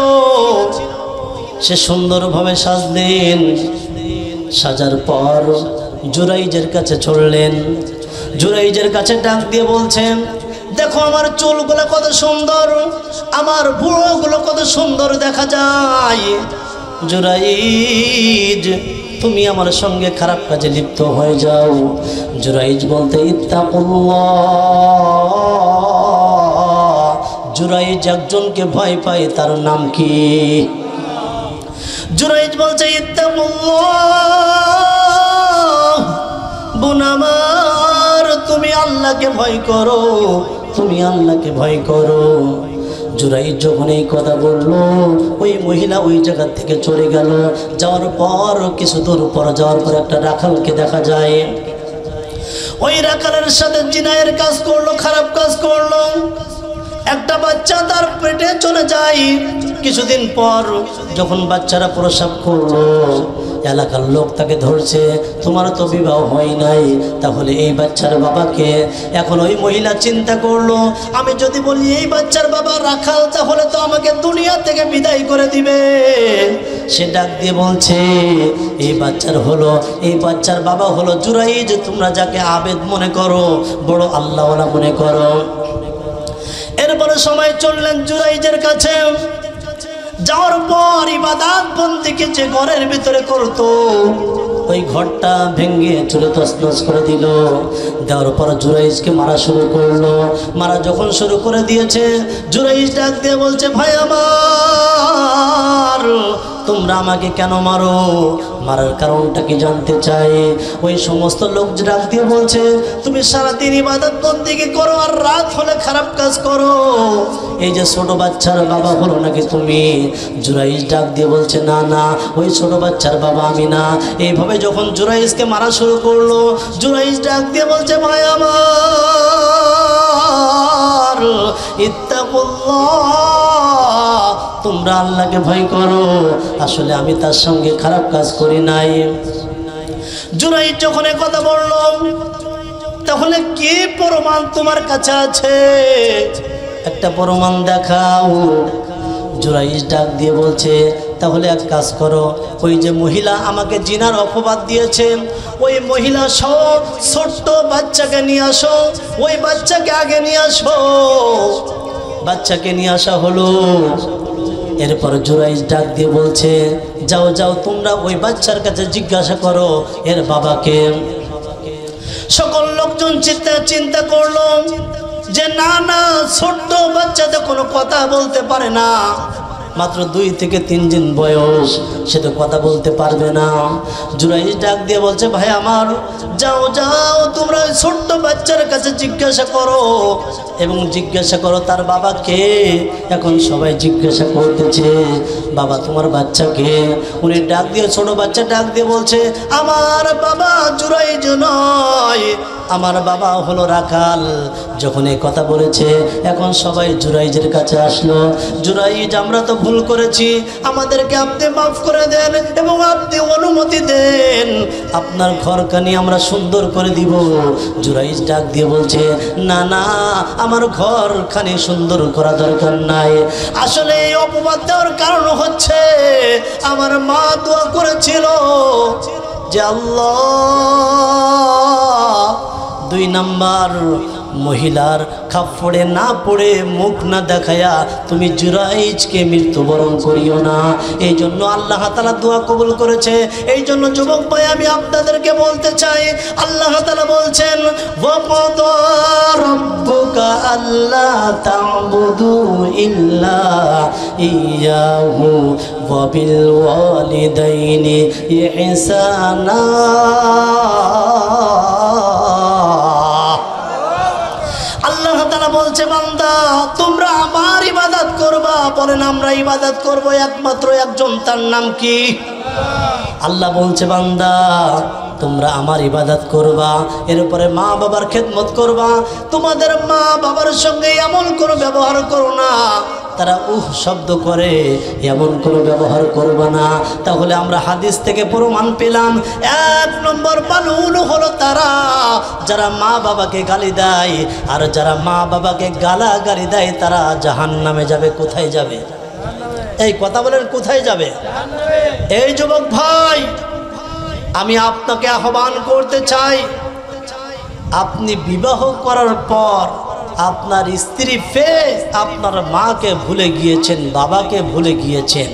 সে সুন্দরভাবে সাজলেন। সাজার পর জুরাইজের কাছে চললেন। জুরাইজের কাছে ডাক দিয়ে বলছেন, দেখো আমার চুলগুলো কত সুন্দর, আমার ভুঁড়োগুলো কত সুন্দর দেখা যায়। জুরাইজ, তুমি আমার সঙ্গে খারাপ কাজে লিপ্ত হয়ে যাও। জুরাইজ বলতে, ইত্তাকুল্লাহ। জুরাইজ একজনকে ভয় পায়, তার নাম কি? জুরাইজ বলছে, ইত্তাকুল্লাহ। বোন আমার, তুমি আল্লাহকে ভয় করো, তুমি আল্লাহকে ভয় করো। জুরাইজ যখন এই কথা বললো, ওই মহিলা ওই জায়গা থেকে চলে গেল। যাওয়ার পর কিছু দূর পর যাওয়ার পর একটা রাখালকে দেখা যায়। ওই রাখালের সাথে জিনায়ের কাজ করলো, খারাপ কাজ করলো। একটা বাচ্চা তার পেটে চলে যায়। কিছুদিন পর যখন বাচ্চারা প্রসব করলো, এলাকার লোক তাকে ধরছে, তোমার তো বিবাহ হয় নাই, তাহলে এই বাচ্চার বাবাকে। এখন ওই মহিলা চিন্তা করলো, আমি যদি বলি এই বাচ্চার বাবা রাখাল, তাহলে তো আমাকে দুনিয়া থেকে বিদায় করে দিবে। সে ডাক দিয়ে বলছে, এই বাচ্চার বাবা হলো জুরাইজ, তোমরা যাকে আবেদ মনে করো, বড় আল্লাহওয়ালা মনে করো। এরপরে সময় চললেন জুরাইজের কাছে। যাওয়ার পর ইবাদত বন্দেগী যে ঘরের ভিতরে করত, ওই ঘরটা ভেঙে চুরে তছনছ করে দিল। দেওয়ার পর জুরাইজকে মারা শুরু করলো। মারা যখন শুরু করে দিয়েছে, জুরাইজ ডাক দিয়ে বলছে, ভাই আমার, তোমরা আমাকে কেন মারো? মারার কারণটা কি জানতে চাই। ওই সমস্ত লোক ডাক দিয়ে বলছে, তুমি সারাদিন ইবাদত বন্দেগী করো আর রাত হলে খারাপ কাজ করো, এই যে ছোট বাচ্চার বাবা হলো নাকি তুমি? জুরাইজ ডাক দিয়ে বলছে, না না, ওই ছোট বাচ্চার বাবা আমি না। এইভাবে যখন জুরাইজকে মারা শুরু করলো, জুরাইজ ডাক দিয়ে বলছে, ভাই আমার, ইত্তাকুল্লাহ, তোমরা আল্লাহকে ভয় করো, আসলে আমি তার সঙ্গে খারাপ কাজ করি নাই। জুরাইজ যখন কথা বলল, তাহলে কি প্রমাণ তোমার কাছে আছে? একটা প্রমাণ দেখাও। জুরাইজ ডাক দিয়ে বলছে, তাহলে এক কাজ করো, ওই যে মহিলা আমাকে জিনার অপবাদ দিয়েছে, ওই মহিলা সব ছোট্ট বাচ্চাকে নিয়ে আসো, ওই বাচ্চাকে আগে নিয়ে আসো। বাচ্চাকে নিয়ে আসা হলো। এরপর জুরাইজ ডাক দিয়ে বলছে, যাও যাও, তোমরা ওই বাচ্চার কাছে জিজ্ঞাসা করো এর বাবাকে। সকল লোকজন চিন্তা করলো যে না না, ছোট্ট বাচ্চা তো কোনো কথা বলতে পারে না, মাত্র 2 থেকে 3 দিন বয়স, সে তো কথা বলতে পারবে না। জুরাইজ ডাক দিয়ে বলছে, ভাই আমার, যাও যাও, তোমরা ওই ছোট্ট বাচ্চার কাছে জিজ্ঞাসা করো এবং জিজ্ঞাসা করো তার বাবা কে। এখন সবাই জিজ্ঞাসা করতেছে, বাবা তোমার বাচ্চা কে? উনি ডাক দিয়ে, ছোট বাচ্চা ডাক দিয়ে বলছে, আমার বাবা জুরাইজ নয়, আমার বাবা হলো রাখাল। যখন এই কথা বলেছে, এখন সবাই জুরাইজের কাছে আসলো। জুরাইজ, আমরা তো ভুল করেছি, আমাদেরকে আপনি মাফ করে দেন এবং আপনি অনুমতি দেন, আপনার ঘরখানি আমরা সুন্দর করে দিব। জুরাইজ ডাক দিয়ে বলছে, না না, আমার ঘরখানি সুন্দর করা দরকার নাই। আসলে এই অপবাদ দেওয়ার কারণ হচ্ছে, আমার মা দোয়া করেছিল যে আল্লাহ, 2 নাম্বার মহিলার খাপ্পড়ে না পড়ে, মুখ না দেখায়া তুমি জুরাইজকে মৃত্যুবরণ করিও না। এই জন্য আল্লাহ তাআলা দোয়া কবুল করেছে। এই জন্য যুবক ভাই, আমি আপনাদেরকে বলতে চাই, আল্লাহ তাআলা বলছেন, ওয়াকাদা রাব্বুকা আল্লা তা'বুদু ইল্লা ইয়াহু ওয়া বিল ওয়ালিদাইনি ইহসানা। বলছে, বান্দা তোমরা আমার ইবাদত করবা। বলেন, আমরা ইবাদত করব একমাত্র একজন, তার নাম কি? আল্লাহ বলছে, বান্দা তোমরা আমার ইবাদত করবা, এরপরে মা বাবার খেদমত করবা। তোমাদের মা বাবার সঙ্গে এমন কোনো ব্যবহার করো না, তারা শব্দ করে, এমন কোনো ব্যবহার করবা না। তাহলে আমরা হাদিস থেকে প্রমাণ পেলাম, 1 নম্বর মালউন হলো তারা যারা মা বাবাকে গালি দেয়, আর যারা মা বাবাকে গালাগালি দেয় তারা জাহান্নামে যাবে। কোথায় যাবে? এই কথা বলেন, কোথায় যাবে? এই যুবক ভাই, আমি আপনাকে আহ্বান করতে চাই, আপনি বিবাহ করার পর আপনার স্ত্রী পেয়ে আপনার মাকে ভুলে গিয়েছেন, বাবাকে ভুলে গিয়েছেন।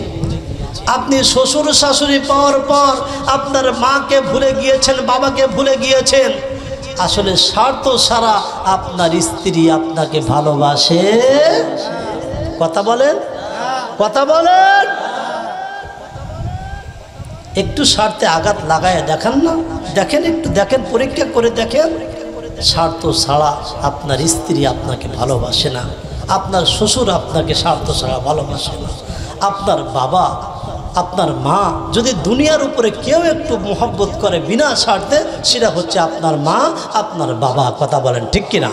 আপনি শ্বশুর শাশুড়ি পাওয়ার পর আপনার মাকে ভুলে গিয়েছেন, বাবাকে ভুলে গিয়েছেন। আসলে স্বার্থ ছাড়া আপনার স্ত্রী আপনাকে ভালোবাসে। কথা বলেন, কথা বলেন। একটু স্বার্থে আঘাত লাগায় দেখান না, দেখেন, একটু দেখেন, পরীক্ষা করে দেখেন। স্বার্থ ছাড়া আপনার স্ত্রী আপনাকে ভালোবাসে না, আপনার শ্বশুর আপনাকে স্বার্থ ছাড়া ভালোবাসে না, আপনার বাবা, আপনার মা, যদি দুনিয়ার উপরে কেউ একটু মোহব্বত করে বিনা স্বার্থে, সেটা হচ্ছে আপনার মা, আপনার বাবা। কথা বলেন, ঠিক কিনা?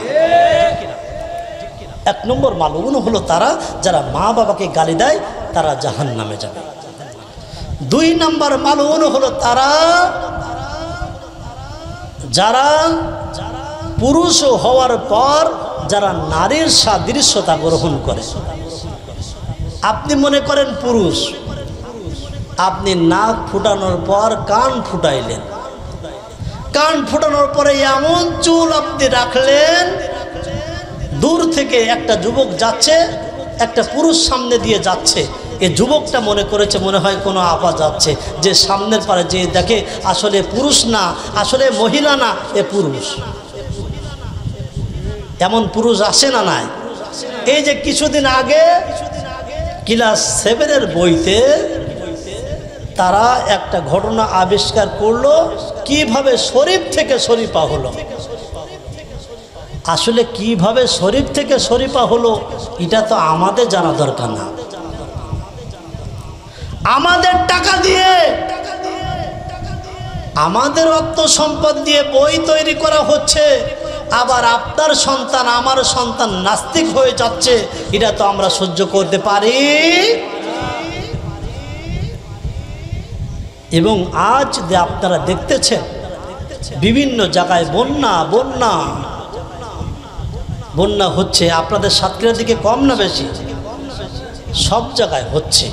1 নম্বর মালউন হলো তারা যারা মা বাবাকে গালি দেয়, তারা জাহান্নামে যাবে। দুই নাম্বার মালউন হলো তারা যারা পুরুষ হওয়ার পর যারা নারীর সাদৃশ্যতা গ্রহণ করে। আপনি মনে করেন পুরুষ, আপনি নাক ফুটানোর পর কান ফুটাইলেন, কান ফুটানোর পরে এমন চুল আপনি রাখলেন, দূর থেকে একটা যুবক যাচ্ছে, একটা পুরুষ সামনে দিয়ে যাচ্ছে, এ যুবকটা মনে করেছে মনে হয় কোনো আপা যাচ্ছে, যে সামনের পারে যে দেখে আসলে পুরুষ না, আসলে মহিলা না, এ পুরুষ। এমন পুরুষ আসে না নাই? এই যে কিছুদিন আগে ক্লাস 7-এর বইতে তারা একটা ঘটনা আবিষ্কার করলো, কিভাবে শরীফ থেকে শরীফা হলো। আসলে কিভাবে শরীফ থেকে শরীফা হলো এটা তো আমাদের জানা দরকার না। আমাদের টাকা দিয়ে, আমাদের অর্থ সম্পদ দিয়ে বই তৈরি করা হচ্ছে, আবার আপনার সন্তান আমার সন্তান নাস্তিক হয়ে যাচ্ছে, এটা তো আমরা সহ্য করতে পারি। এবং আজ যে আপনারা দেখতেছেন বিভিন্ন জায়গায় বন্যা বন্যা বন্যা হচ্ছে, আপনাদের সাতক্ষীরার দিকে কম না বেশি? সব জায়গায় হচ্ছে।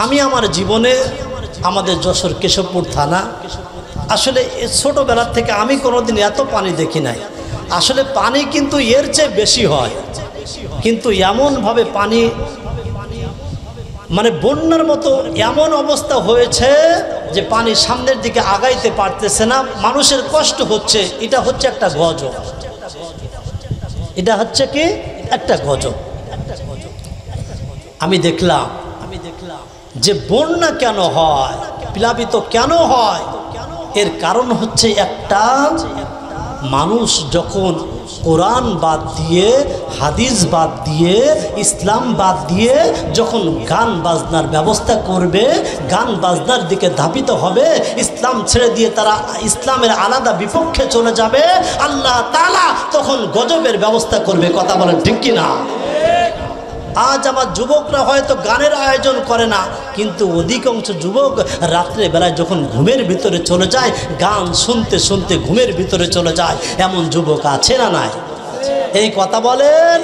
আমি আমার জীবনে আমাদের যশোর কেশবপুর থানা, আসলে ছোটোবেলার থেকে আমি কোনোদিন এত পানি দেখি নাই। আসলে পানি কিন্তু এর চেয়ে বেশি হয়, কিন্তু এমনভাবে পানি মানে বন্যার মতো এমন অবস্থা হয়েছে যে পানি সামনের দিকে আগাইতে পারতেছে না, মানুষের কষ্ট হচ্ছে। এটা হচ্ছে একটা গজব, এটা হচ্ছে কি একটা গজব। আমি দেখলাম যে বন্যা কেন হয়, প্লাবিত কেন হয়, এর কারণ হচ্ছে একটা, মানুষ যখন কোরআন বাদ দিয়ে, হাদিস বাদ দিয়ে, ইসলাম বাদ দিয়ে যখন গান বাজনার ব্যবস্থা করবে, গান বাজনার দিকে ধাবিত হবে, ইসলাম ছেড়ে দিয়ে তারা ইসলামের আলাদা বিপক্ষে চলে যাবে, আল্লাহ তাআলা তখন গজবের ব্যবস্থা করবে। কথা বলেন ঠিক কি না? আজ আমার যুবকরা হয়তো গানের আয়োজন করে না, কিন্তু অধিকাংশ যুবক রাত্রে বেলায় যখন ঘুমের ভিতরে চলে যায়, গান শুনতে শুনতে ঘুমের ভিতরে চলে যায়। এমন যুবক আছে না নাই? এই কথা বলেন।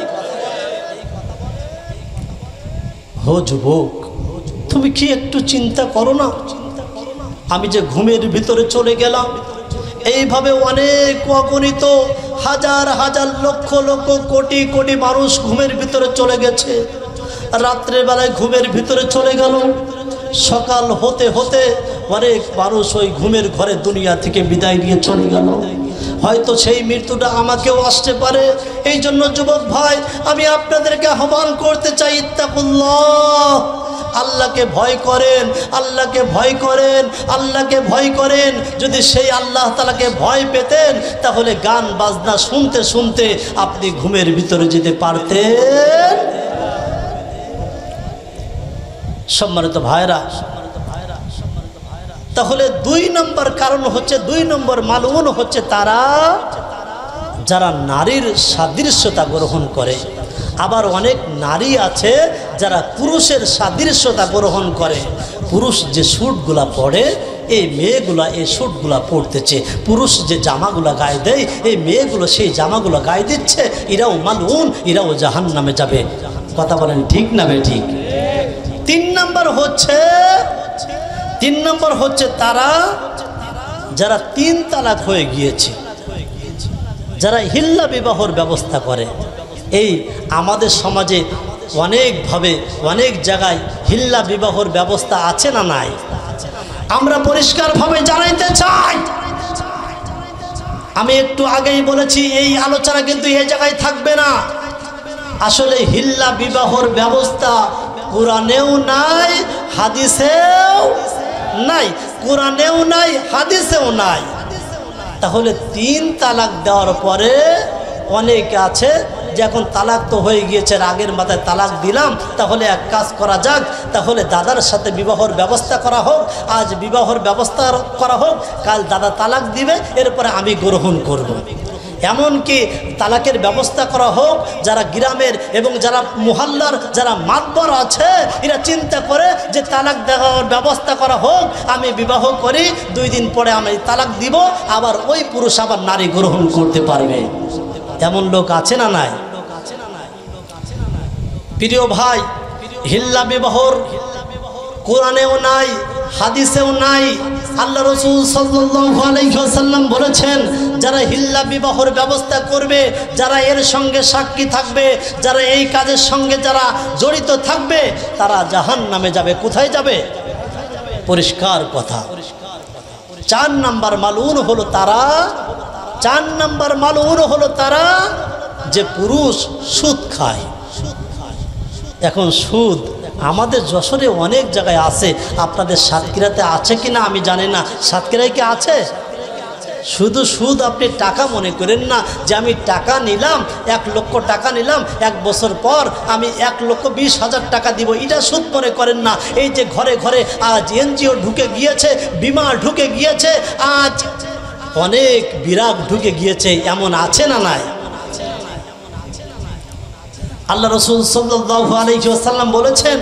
হো যুবক, তুমি কি একটু চিন্তা করো না, আমি যে ঘুমের ভিতরে চলে গেলাম, এইভাবে অনেক অগণিত হাজার হাজার লক্ষ লক্ষ কোটি কোটি মানুষ ঘুমের ভিতরে চলে গেছে, রাত্রে বেলায় ঘুমের ভিতরে চলে গেল, সকাল হতে হতে অনেক মানুষ ওই ঘুমের ঘরে দুনিয়া থেকে বিদায় নিয়ে চলে গেল। হয়তো সেই মৃত্যুটা আমাকেও আসতে পারে। এই জন্য যুবক ভাই, আমি আপনাদেরকে আহ্বান করতে চাই, ইত্তাকুল্লাহ, আল্লাহকে ভয় করেন, আল্লাহকে ভয় করেন, আল্লাহকে ভয় করেন। যদি সেই আল্লাহ তাআলাকে ভয় পেতেন, তাহলে গান বাজনা শুনতে শুনতে আপনি ঘুমের ভিতরে যেতে পারতেন। সম্মানিত ভাইরা, তাহলে 2 নম্বর কারণ হচ্ছে, 2 নম্বর মালউন হচ্ছে তারা যারা নারীর সাদৃশ্যতা গ্রহণ করে। আবার অনেক নারী আছে যারা পুরুষের সাদৃশ্যতা গ্রহণ করে। পুরুষ যে স্যুটগুলা পরে, এই মেয়েগুলা এই স্যুটগুলা পরতেছে, পুরুষ যে জামাগুলা গায়ে দেয়, এই মেয়েগুলো সেই জামাগুলো গায়ে দিচ্ছে। এরাও মালউন, এরাও জাহান্নামে যাবে। কথা বলেন ঠিক না ঠিক? 3 নম্বর হচ্ছে তারা যারা 3 তালাক হয়ে গিয়েছে, যারা হিল্লা বিবাহর ব্যবস্থা করে। এই আমাদের সমাজে অনেকভাবে অনেক জায়গায় হিল্লা বিবাহর ব্যবস্থা আছে না নাই? আমরা পরিষ্কারভাবে জানাইতে চাই, আমি একটু আগেই বলেছি এই আলোচনা কিন্তু এই জায়গায় থাকবে না। আসলে হিল্লা বিবাহর ব্যবস্থা কোরআনেও নাই, হাদিসেও নাই, কোরআনেও নাই, হাদিসেও নাই। তাহলে 3 তালাক দেওয়ার পরে অনেক আছে যে এখন তালাক তো হয়ে গিয়েছে, আগের মাথায় তালাক দিলাম, তাহলে এক কাজ করা যাক, তাহলে দাদার সাথে বিবাহর ব্যবস্থা করা হোক, আজ বিবাহর ব্যবস্থা করা হোক, কাল দাদা তালাক দিবে, এরপরে আমি গ্রহণ করব। এমনকি তালাকের ব্যবস্থা করা হোক, যারা গ্রামের এবং যারা মুহাল্লার যারা মাতবর আছে এরা চিন্তা করে যে তালাক দেওয়ার ব্যবস্থা করা হোক, আমি বিবাহ করি 2 দিন পরে আমি তালাক দিব, আবার ওই পুরুষ আবার নারী গ্রহণ করতে পারবে। এমন লোক আছে না নাই? প্রিয় ভাই, হিল্লা বিবাহর কোরআনেও নাই, হাদিসেও নাই। আল্লাহ রাসূল সাল্লাল্লাহু আলাইহি ওয়াসাল্লাম বলেছেন, যারা হিল্লা বিবাহর ব্যবস্থা করবে, যারা এর সঙ্গে সাক্ষী থাকবে, যারা এই কাজের সঙ্গে যারা জড়িত থাকবে, তারা জাহান্নামে যাবে। কোথায় যাবে? পরিষ্কার কথা। 4 নাম্বার মালউন হলো তারা, 4 নাম্বার মালউন হলো তারা যে পুরুষ সুদ খায়। এখন সুদ আমাদের যশোরে অনেক জায়গায় আছে, আপনাদের সাতক্ষীরাতে আছে কিনা আমি জানি না। সাতক্ষীরায় কি আছে? শুধু সুদ আপনি টাকা মনে করেন না যে আমি টাকা নিলাম, 1 লক্ষ টাকা নিলাম, 1 বছর পর আমি 1,20,000 টাকা দিব, এটা সুদ মনে করেন না। এই যে ঘরে ঘরে আজ এনজিও ঢুকে গিয়েছে, বিমা ঢুকে গিয়েছে, আজ অনেক বিরাগ ঢুকে গিয়েছে, এমন আছে না নাই? আল্লাহ রাসূল সাল্লাল্লাহু আলাইহি ওয়াসাল্লাম বলেছেন,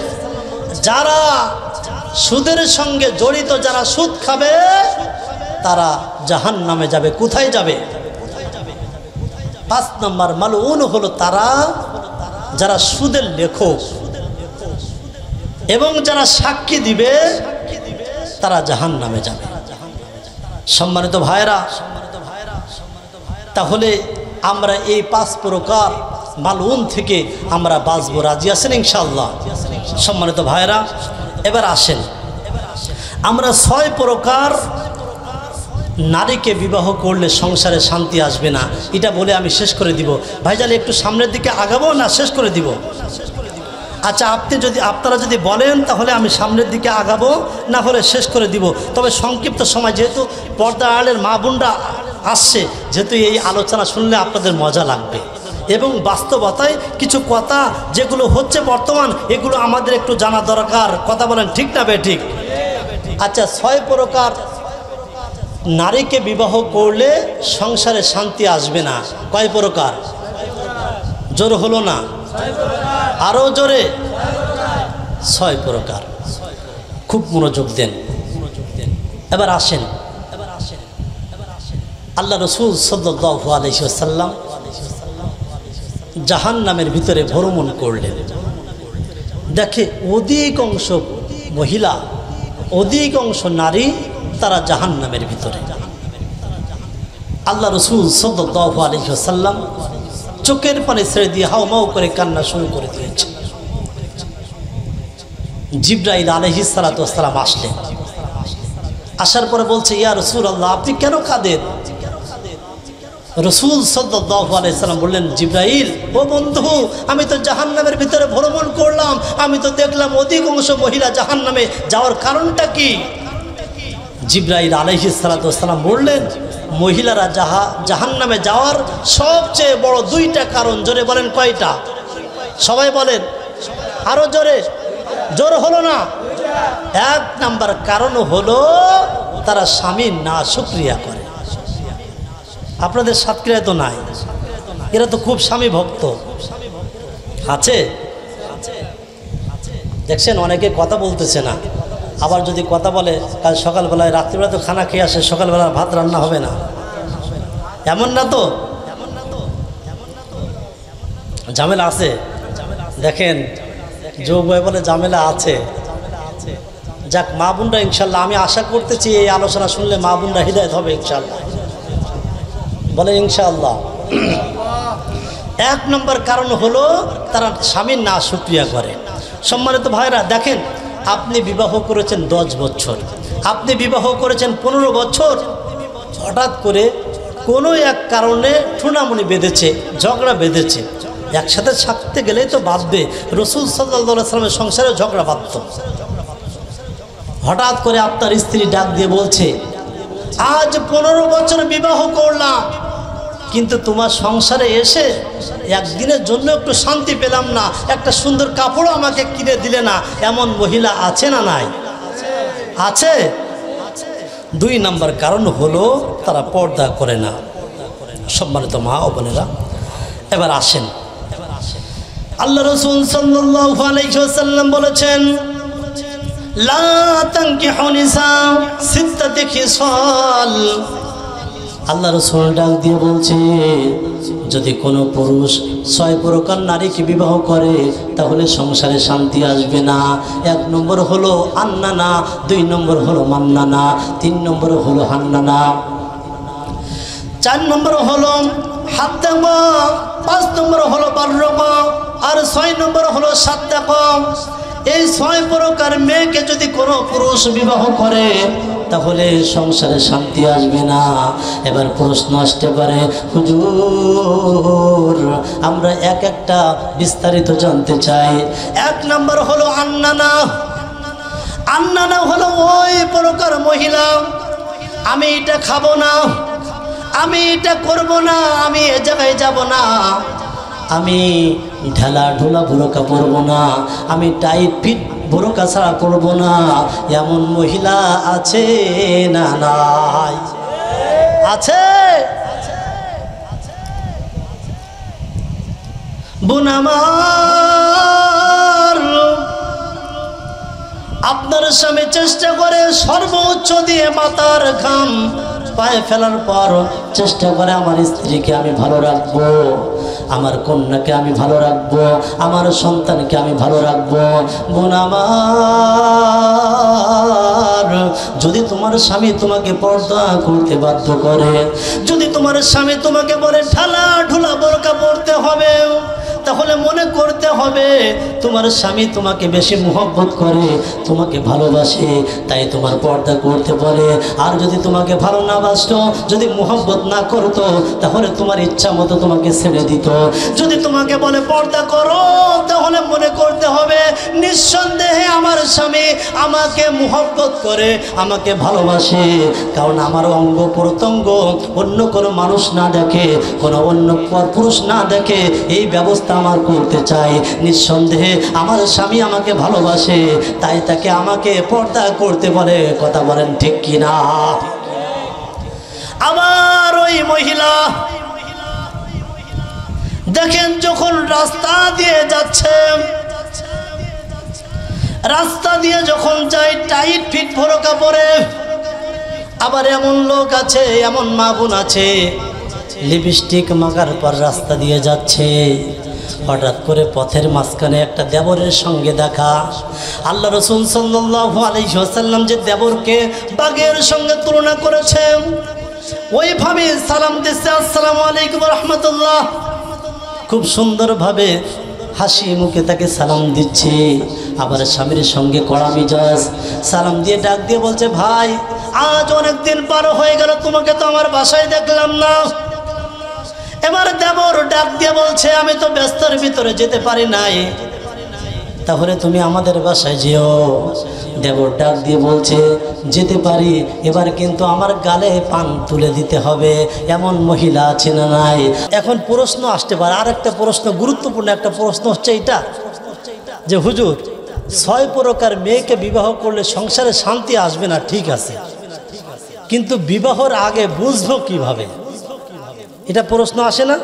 যারা সুদের সঙ্গে জড়িত, যারা সুদ খাবে তারা জাহান্নামে যাবে। কোথায় যাবে? 5 নম্বর মালউন হলো তারা যারা সুদের লেখক এবং যারা সাক্ষী দিবে তারা জাহান্নামে যাবে। সম্মানিত ভাইরা, তাহলে আমরা এই 5 প্রকার মালউন থেকে আমরা বাঁচবো। রাজি আছেন ইনশাআল্লাহ? সম্মানিত ভাইরা, এবার আসেন, আমরা 6 প্রকার নারীকে বিবাহ করলে সংসারে শান্তি আসবে না, এটা বলে আমি শেষ করে দিব। ভাইজান একটু সামনের দিকে আগাবো না শেষ করে দিব? আচ্ছা, আপনারা যদি বলেন তাহলে আমি সামনের দিকে আগাবো, না হলে শেষ করে দিব। তবে সংক্ষিপ্ত সময়, যেহেতু পর্দা আড়ালের মা বোনরা আসছে, যেহেতু এই আলোচনা শুনলে আপনাদের মজা লাগবে এবং বাস্তবতায় কিছু কথা যেগুলো হচ্ছে বর্তমান, এগুলো আমাদের একটু জানা দরকার। কথা বলেন ঠিক না বেঠিক? আচ্ছা, 6 প্রকার নারীকে বিবাহ করলে সংসারে শান্তি আসবে না। কয় প্রকার? জোর হলো না, আরো জোরে। 6 প্রকার। খুব মনোযোগ দেন। এবার আসেন, আল্লাহ রাসূল সাল্লাল্লাহু আলাইহি ওয়াসাল্লাম জাহান্নামের ভিতরে ভ্রমণ করলেন। দেখে অধিকাংশ মহিলা, অধিকাংশ নারী তারা জাহান্নামের ভিতরে। আল্লাহ রাসূল সাল্লাল্লাহু আলাইহি ওয়াসাল্লাম চোখের পানি ছেড়ে দিয়ে হাউমাউ করে কান্না শুরু করে দিয়েছে। জিবরাইল আলাইহিস সালাতু ওয়াস সালাম আসলেন। আসার পরে বলছে, ইয়া রাসূলুল্লাহ, আপনি কেন কাঁদেন? রাসূল সাল্লাল্লাহু আলাইহি সাল্লাম বললেন, জিবরাইল, ও বন্ধু, আমি তো জাহান্নামের ভিতরে ভ্রমণ করলাম, আমি তো দেখলাম অধিকাংশ মহিলা জাহান্নামে যাওয়ার কারণটা কি? জিবরাইল আলাইহিস সালাতু ওয়াস সালাম বললেন, মহিলারা জাহান্নামে যাওয়ার সবচেয়ে বড় 2টা কারণ। জোরে বলেন, কয়টা? সবাই বলেন, আরো জোরে। জোর হলো না? 1 নাম্বার কারণ হলো তারা স্বামীর না শুকরিয়া করে। আপনাদের সাতক্ষীরায় তো নাই, এরা তো খুব স্বামী ভক্ত আছে। দেখছেন অনেকে কথা বলতেছে না, আবার যদি কথা বলে কাল সকালবেলায়, রাত্রিবেলা তো খানা খেয়ে আসে, সকালবেলা ভাত রান্না হবে না, এমন না তো? ঝামেলা আছে। দেখেন যোগ ভাই বলে ঝামেলা আছে। যাক, মা বোনরা ইনশাল্লাহ, আমি আশা করতেছি এই আলোচনা শুনলে মা বোনরা হিদায়াত হবে ইনশাল্লাহ। বলে ইনশাআল্লাহ। 1 নম্বর কারণ হলো তারা স্বামীর না শুকরিয়া করে। সম্মানিত ভাইরা, দেখেন, আপনি বিবাহ করেছেন 10 বছর, আপনি বিবাহ করেছেন 15 বছর, হঠাৎ করে কোনো এক কারণে ঠুনামুনি বেঁধেছে, ঝগড়া বেঁধেছে, একসাথে থাকতে গেলেই তো বাঁধবে। রাসূল সাল্লাল্লাহু আলাইহি ওয়াসাল্লামের সংসারে ঝগড়া বাঁধত। হঠাৎ করে আপনার স্ত্রী ডাক দিয়ে বলছে, আজ 15 বছর বিবাহ করলাম, কিন্তু তোমার সংসারে এসে একদিনের জন্য একটু শান্তি পেলাম না, একটা সুন্দর কাপড়ও আমাকে কিনে দিলে না। এমন মহিলা আছে না নাই? আছে। 2 নম্বর কারণ হলো তারা পর্দা করে না। সম্মানিত মা ও বোনেরা, এবার আসেন, আল্লাহ রাসূল সাল্লাল্লাহু আলাইহি ওয়াসাল্লাম বলেছেন, লা তানকিহু নিসা সিত্তাতি খিসাল। আল্লাহ রাসূল ডাক দিয়ে বলছে, যদি কোনো পুরুষ 6 প্রকার নারীকে বিবাহ করে তাহলে সংসারে শান্তি আসবে না। 1 নম্বর হলো আন্নানা, 2 নম্বর হলো মান্নানা, 3 নম্বর হলো হান্নানা, 4 নম্বর হলো হাত্তামা, 5 নম্বর হলো বাররমা, আর 6 নম্বর হলো সাত্তাকা। এই 6 প্রকার মেয়েকে যদি কোনো পুরুষ বিবাহ করে তাহলে সংসারে শান্তি আসবে না। এবার প্রশ্ন আসতে পারে, হুজুর আমরা একটা বিস্তারিত জানতে চাই। 1 নম্বর হলো আন্নানা। আন্নানা হলো ওই প্রকার মহিলা, আমি এটা খাবো না, আমি এটা করব না, আমি এ জায়গায় যাব না, আমি ঢালা ঢোলা বোরকা পরব না, আমি টাইট ফিট বোরকা ছাড়া পরব না। এমন মহিলা আছে না নাই? আছে। বোন আমার, আপনার স্বামী চেষ্টা করে সর্বোচ্চ দিয়ে মাথার ঘাম পায়ে ফেলার পর চেষ্টা করে আমার স্ত্রীকে আমি ভালো রাখবো, আমার কন্যাকে আমি ভালো রাখবো, আমার সন্তানকে আমি ভালো রাখবো। বোন আমার, যদি তোমার স্বামী তোমাকে পর্দা করতে বাধ্য করে, যদি তোমার স্বামী তোমাকে বলে ঢালা ঢোলা বোরকা পরতে হবে, তাহলে মনে করতে হবে তোমার স্বামী তোমাকে বেশি মহব্বত করে, তোমাকে ভালোবাসে, তাই তোমার পর্দা করতে বলে। আর যদি তোমাকে ভালো না বাসতো, যদি মহব্বত না করতো, তাহলে তোমার ইচ্ছা মতো তোমাকে ছেড়ে দিত। যদি তোমাকে বলে পর্দা করো, তাহলে মনে করতে হবে নিঃসন্দেহে আমার স্বামী আমাকে মহব্বত করে, আমাকে ভালোবাসে, কারণ আমার অঙ্গ প্রত্যঙ্গ অন্য কোনো মানুষ না দেখে, কোনো অন্য পুরুষ না দেখে, এই ব্যবস্থা আমার করতে চাই। নিঃসন্দেহে আমার স্বামী আমাকে ভালোবাসে, তাই তাকে আমাকে পর্দা করতে বলে। কথা বলেন ঠিক কিনা? আবার ওই মহিলা দেখেন যখন রাস্তা দিয়ে যাচ্ছে, রাস্তা দিয়ে যখন যায় টাইট ফিট বোরকা পরে। আবার এমন লোক আছে, এমন মা বোন আছে লিপস্টিক মাখার পর রাস্তা দিয়ে যাচ্ছে, হঠাৎ করে পথের মাঝখানে একটা দেবরের সঙ্গে দেখা। আল্লাহ রাসূল সাল্লাল্লাহু আলাইহি ওয়াসাল্লাম যে দেবরকে বাঘের সঙ্গে তুলনা করেছেন, ওইভাবে সালাম দিচ্ছে, আসসালামু আলাইকুম রাহমাতুল্লাহ, খুব সুন্দরভাবে হাসি মুখে তাকে সালাম দিচ্ছে। আবার স্বামীর সঙ্গে কড়া মিজাজ, সালাম দিয়ে ডাক দিয়ে বলছে, ভাই আজ অনেক দিন পার হয়ে গেল, তোমাকে তো আমার বাসায় দেখলাম না। এবার দেবর ডাক দিয়ে বলছে, আমি তো ব্যস্তর ভিতরে যেতে পারি নাই, তাহলে তুমি আমাদের বাসায় যেও। দেবর ডাক দিয়ে বলছে, যেতে পারি, এবার কিন্তু আমার গালে পান তুলে দিতে হবে। এমন মহিলা আছে না নাই? এখন প্রশ্ন আসতে পারে, আর একটা প্রশ্ন, গুরুত্বপূর্ণ একটা প্রশ্ন হচ্ছে এটা, যে হুজুর 6 প্রকার মেয়েকে বিবাহ করলে সংসারে শান্তি আসবে না, ঠিক আছে, কিন্তু বিবাহর আগে বুঝবো কিভাবে? এটা প্রশ্ন আসে না?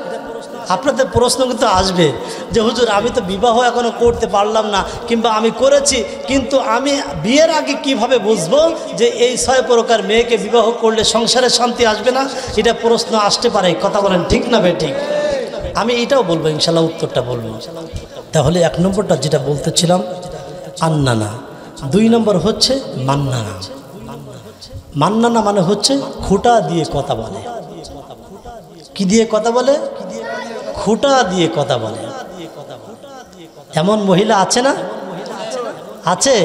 আপনাদের প্রশ্ন কিন্তু আসবে যে হুজুর আমি তো বিবাহ এখনো করতে পারলাম না, কিংবা আমি করেছি কিন্তু আমি বিয়ের আগে কিভাবে বুঝবো যে এই 6 প্রকার মেয়েকে বিবাহ করলে সংসারে শান্তি আসবে না? এটা প্রশ্ন আসতে পারে। কথা বলেন ঠিক না বে ঠিক? আমি এটাও বলবো, ইনশাল্লাহ উত্তরটা বলবো। তাহলে 1 নম্বরটা যেটা বলতেছিলাম আন্নানা, 2 নম্বর হচ্ছে মান্নানা। মান্নানা মানে হচ্ছে খুঁটা দিয়ে কথা বলে। কি দিয়ে কথা বলে? খুঁটা দিয়ে কথা বলে। এমন মহিলা আছে না? আছে,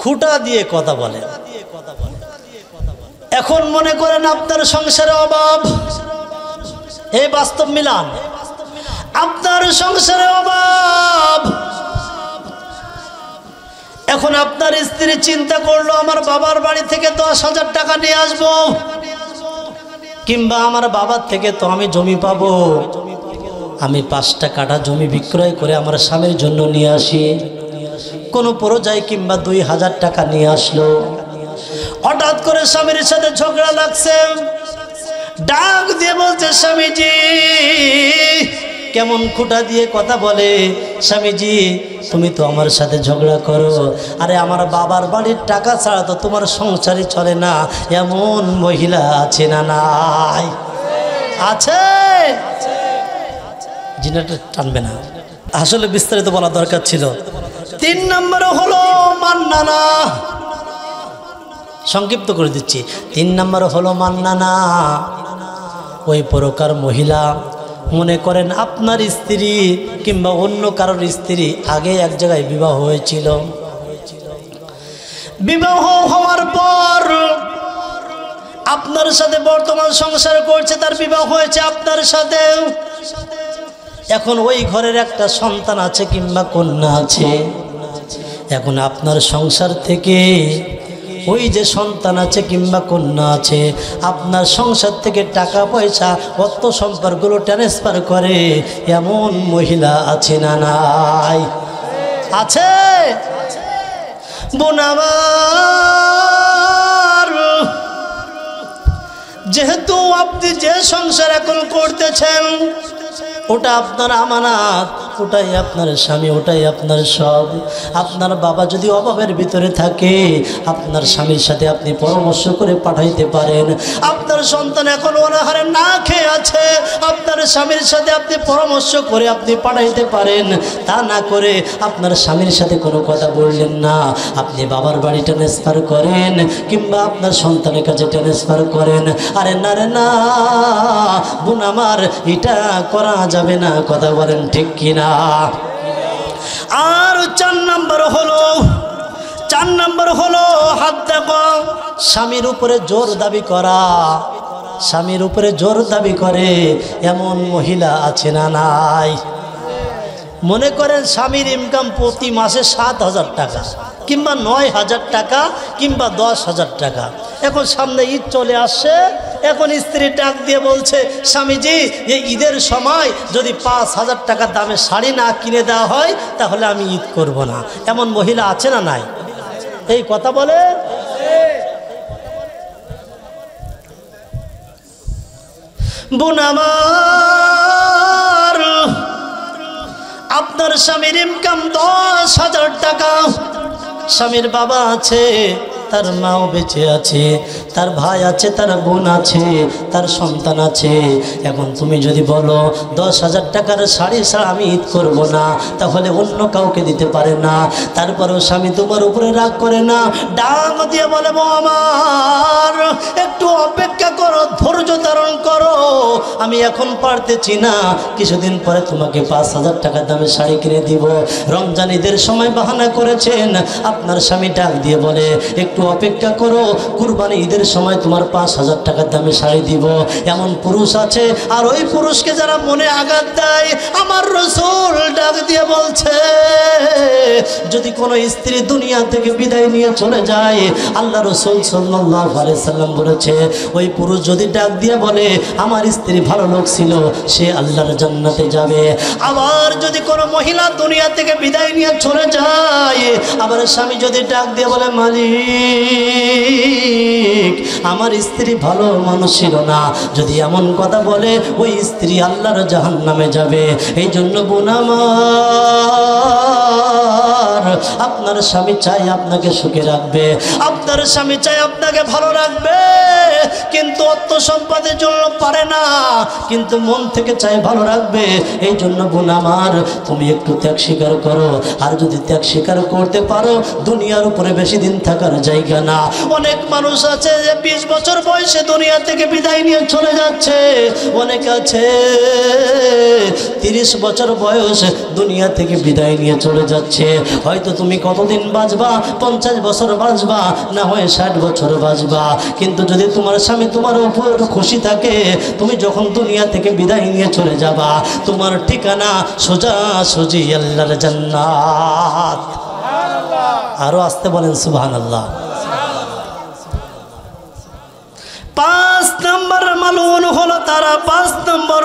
খুঁটা দিয়ে কথা বলে। এখন মনে করেন আপনার সংসারে অভাব, এই বাস্তব মিলান, আপনার সংসারে অভাব। এখন আপনার স্ত্রী চিন্তা করলো, আমার বাবার বাড়ি থেকে 10,000 টাকা নিয়ে আসবো, কিংবা আমার বাবার থেকে তো আমি জমি পাবো, আমি 5টা কাঠা জমি বিক্রয় করে আমার স্বামীর জন্য নিয়ে আসি। কোনো পর্যায়ে কিংবা 2,000 টাকা নিয়ে আসলো, হঠাৎ করে স্বামীর সাথে ঝগড়া লাগছে, ডাক দিয়ে বলছে, স্বামীজি কেমন খুঁটা দিয়ে কথা বলে, স্বামীজি তুমি তো আমার সাথে ঝগড়া করো, আরে আমার বাবার বাড়ির টাকা ছাড়া তো তোমার সংসারই চলে না, এমন মহিলা আছে না নাই? আছে? জিনাটা টানবে না, আসলে বিস্তারিত বলা দরকার ছিল। 3 নম্বরে হলো মান্নানা, সংক্ষিপ্ত করে দিচ্ছি। 3 নম্বরে হলো মান্নানা। ওই প্রকার মহিলা, মনে করেন আপনার স্ত্রী কিংবা অন্য কারোর স্ত্রী আগে এক জায়গায় বিবাহ হয়েছিল, বিবাহ হওয়ার পর আপনার সাথে বর্তমান সংসার করছে, তার বিবাহ হয়েছে আপনার সাথে, এখন ওই ঘরের একটা সন্তান আছে কিংবা কন্যা আছে, এখন আপনার সংসার থেকে ওই যে সন্তান আছে কিংবা কন্যা আছে, আপনার সংসার থেকে টাকা পয়সা অর্থ সম্পর্কগুলো ট্রান্সফার করে এমন মহিলা আছে না নাই? আছে? বোন আমার, যেহেতু আপনি যে সংসার এখন করতেছেন ওটা আপনার আমানত, ওটাই আপনার স্বামী, ওটাই আপনার সব। আপনার বাবা যদি অভাবের ভিতরে থাকে, আপনার স্বামীর সাথে আপনি পরামর্শ করে পাঠাইতে পারেন। আপনার সন্তান এখন অনাহারে না খেয়ে আছে, আপনার স্বামীর সাথে আপনি পরামর্শ করে আপনি পাঠাইতে পারেন। তা না করে আপনার স্বামীর সাথে কোনো কথা বললেন না, আপনি বাবার বাড়ি ট্রান্সফার করেন কিংবা আপনার সন্তানের কাছে ট্রান্সফার করেন। আরে না রে না বোন আমার, এটা করা যাবে না, কথা বলেন ঠিক কিনা? আর 4 নম্বর হলো হাত দেখো, স্বামীর উপরে জোর দাবি করা, স্বামীর উপরে জোর দাবি করে এমন মহিলা আছে না নাই? মনে করেন স্বামীর ইনকাম প্রতি মাসে 7,000 টাকা কিংবা 9,000 টাকা কিংবা 10,000 টাকা, এখন সামনে ঈদ চলে আসছে, এখন স্ত্রী ডাক দিয়ে বলছে, স্বামীজি এই ঈদের সময় যদি 5,000 টাকা দামে শাড়ি না কিনে দেওয়া হয় তাহলে আমি ঈদ করব না। এমন মহিলা আছে না নাই? এই কথা বলে। বোন আমার, আপনার স্বামীর ইনকাম 10,000 টাকা, স্বামীর বাবা আছে, তার মাও বেঁচে আছে, তার ভাই আছে, তার বোন আছে, তার সন্তান আছে। এখন তুমি যদি বলো 10,000 টাকার শাড়ি ছাড়া আমি ঈদ করব না, তাহলে অন্য কাউকে দিতে পারে না। তারপরেও স্বামী তোমার উপরে রাগ করে না, ডাক দিয়ে বলে, আমার একটু অপেক্ষা করো, ধৈর্য ধারণ করো, আমি এখন পারতেছি না, কিছুদিন পরে তোমাকে 5,000 টাকার দামে শাড়ি কিনে দিব। রমজান ঈদের সময় বাহানা করেছেন, আপনার স্বামী ডাক দিয়ে বলে, একটু অপেক্ষা করো, কুরবানি ঈদের সময় তোমার 5,000 টাকার দামে শাড়ি দিব। এমন পুরুষ আছে। আর ওই পুরুষকে যারা মনে আঘাত দেয়, আমার রাসূল ডাক দিয়ে বলছে, যদি কোনো স্ত্রী দুনিয়া থেকে বিদায় নিয়ে চলে যায়, আল্লাহ রাসূল সাল্লাল্লাহু আলাইহি সাল্লাম বলেছে, ওই পুরুষ যদি ডাক দিয়ে বলে আমার স্ত্রী ভালো লোক ছিল, সে আল্লাহর জান্নাতে যাবে। আবার যদি কোনো মহিলা দুনিয়া থেকে বিদায় নিয়ে চলে যায়, আবার স্বামী যদি ডাক দিয়ে বলে, মালিক আমার স্ত্রী ভালো মানুষ ছিল না, যদি এমন কথা বলে ওই স্ত্রী আল্লাহর জাহান্নামে যাবে। এই জন্য বোন আমার, আপনার স্বামী চাই আপনাকে সুখে রাখবে, আপনার স্বামী চাই আপনাকে ভালো রাখবে, কিন্তু অর্থ সম্পদের জন্য পারে না, কিন্তু মন থেকে চাই ভালো রাখবে। এই জন্য বোন আমার, তুমি একটু ত্যাগ স্বীকার করো। আর যদি ত্যাগ স্বীকার করতে পারো, দুনিয়ার উপরে বেশি দিন থাকার জায়গা না। অনেক মানুষ আছে যে 20 বছর বয়সে দুনিয়া থেকে বিদায় নিয়ে চলে যাচ্ছে, অনেক আছে 30 বছর বয়স দুনিয়া থেকে বিদায় নিয়ে চলে যাচ্ছে। হয়তো তুমি কতদিন বাঁচবা, 50 বছর বাঁচবা, না হয় 60 বছর বাঁচবা, কিন্তু যদি তোমার স্বামী তোমার উপর খুশি থাকে, তুমি যখন দুনিয়া থেকে বিদায় নিয়ে চলে যাবা, তোমার ঠিকানা সোজাসুজি আল্লাহর জান্নাত। আরো আসতে বলেন সুবহানাল্লাহ। 5 নম্বর মালুন হলো তারা, 5 নম্বর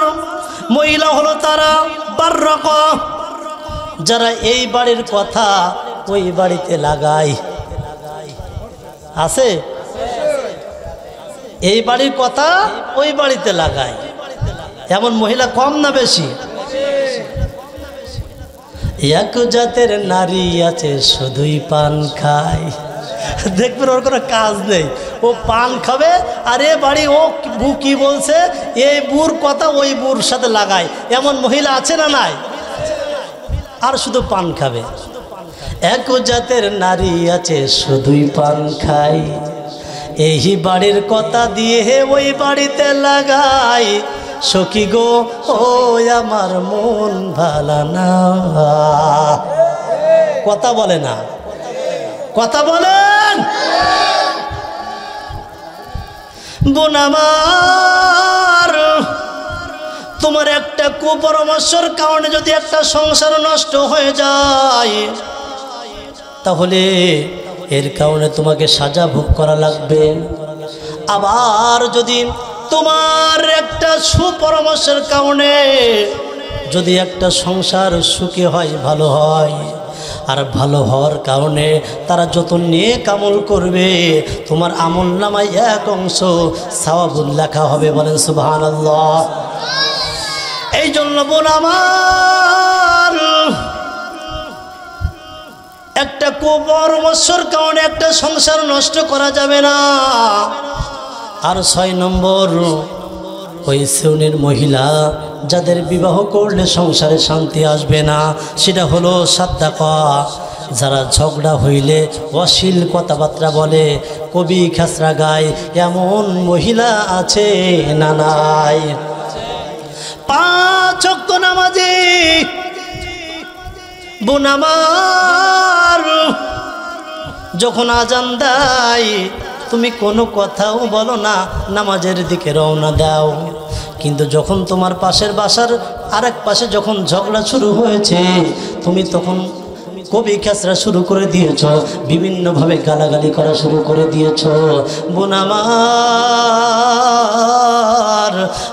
মহিলা হলো তারা বাররাক, যারা এই বাড়ির কথা ওই বাড়িতে লাগায়। আছে? এই বাড়ির কথা ওই বাড়িতে লাগায়, এমন মহিলা কম না বেশি? এক জাতের নারী আছে শুধুই পান খায়, দেখবেন ওর কোনো কাজ নেই, ও পান খাবে আর এ বাড়ি ও বু কি বলছে এই বুর কথা ওই বুর সাথে লাগায়, এমন মহিলা আছে না নাই? আর শুধু পান খাবে। এক জাতের নারী আছে শুধুই পান খায়, এই বাড়ির কথা দিয়ে ওই বাড়িতে লাগাই, সখী গো ও আমার মন ভালো না। কথা বলে না, কথা বলেন। বোন আমার, তোমার একটা কুপরামর্শের কারণে যদি একটা সংসার নষ্ট হয়ে যায়, তাহলে এর কারণে তোমাকে সাজা ভোগ করা লাগবে। আবার যদি তোমার একটা সুপরামর্শের কারণে যদি একটা সংসার সুখী হয়, ভালো হয়, আর ভালো হওয়ার কারণে তারা যত নেক আমল করবে, তোমার আমল নামায় এক অংশ সওয়াবুল লেখা হবে। বলেন সুবহানাল্লাহ। এই জন্য বোন আমার, একটা কুপরামর্শের কারণে একটা সংসার নষ্ট করা যাবে না। আর 6 নম্বর, ওই শ্রেণীর মহিলা যাদের বিবাহ করলে সংসারে শান্তি আসবে না, সেটা হলো সাদ্দাকা, যারা ঝগড়া হইলে অশ্লীল কথাবার্তা বলে, কবি খেসরা গায়, এমন মহিলা আছে না নাই? 5 ওয়াক্ত নামাজি বোন আমার, যখন আজান দেয় তুমি কোনো কথাও বলো না, নামাজের দিকে রওনা দাও। কিন্তু যখন তোমার পাশের বাসার আরেক পাশে যখন ঝগড়া শুরু হয়েছে, তুমি তখন কবি খেসরা শুরু করে দিয়েছ, বিভিন্নভাবে গালাগালি করা শুরু করে দিয়েছ। বোন আমার,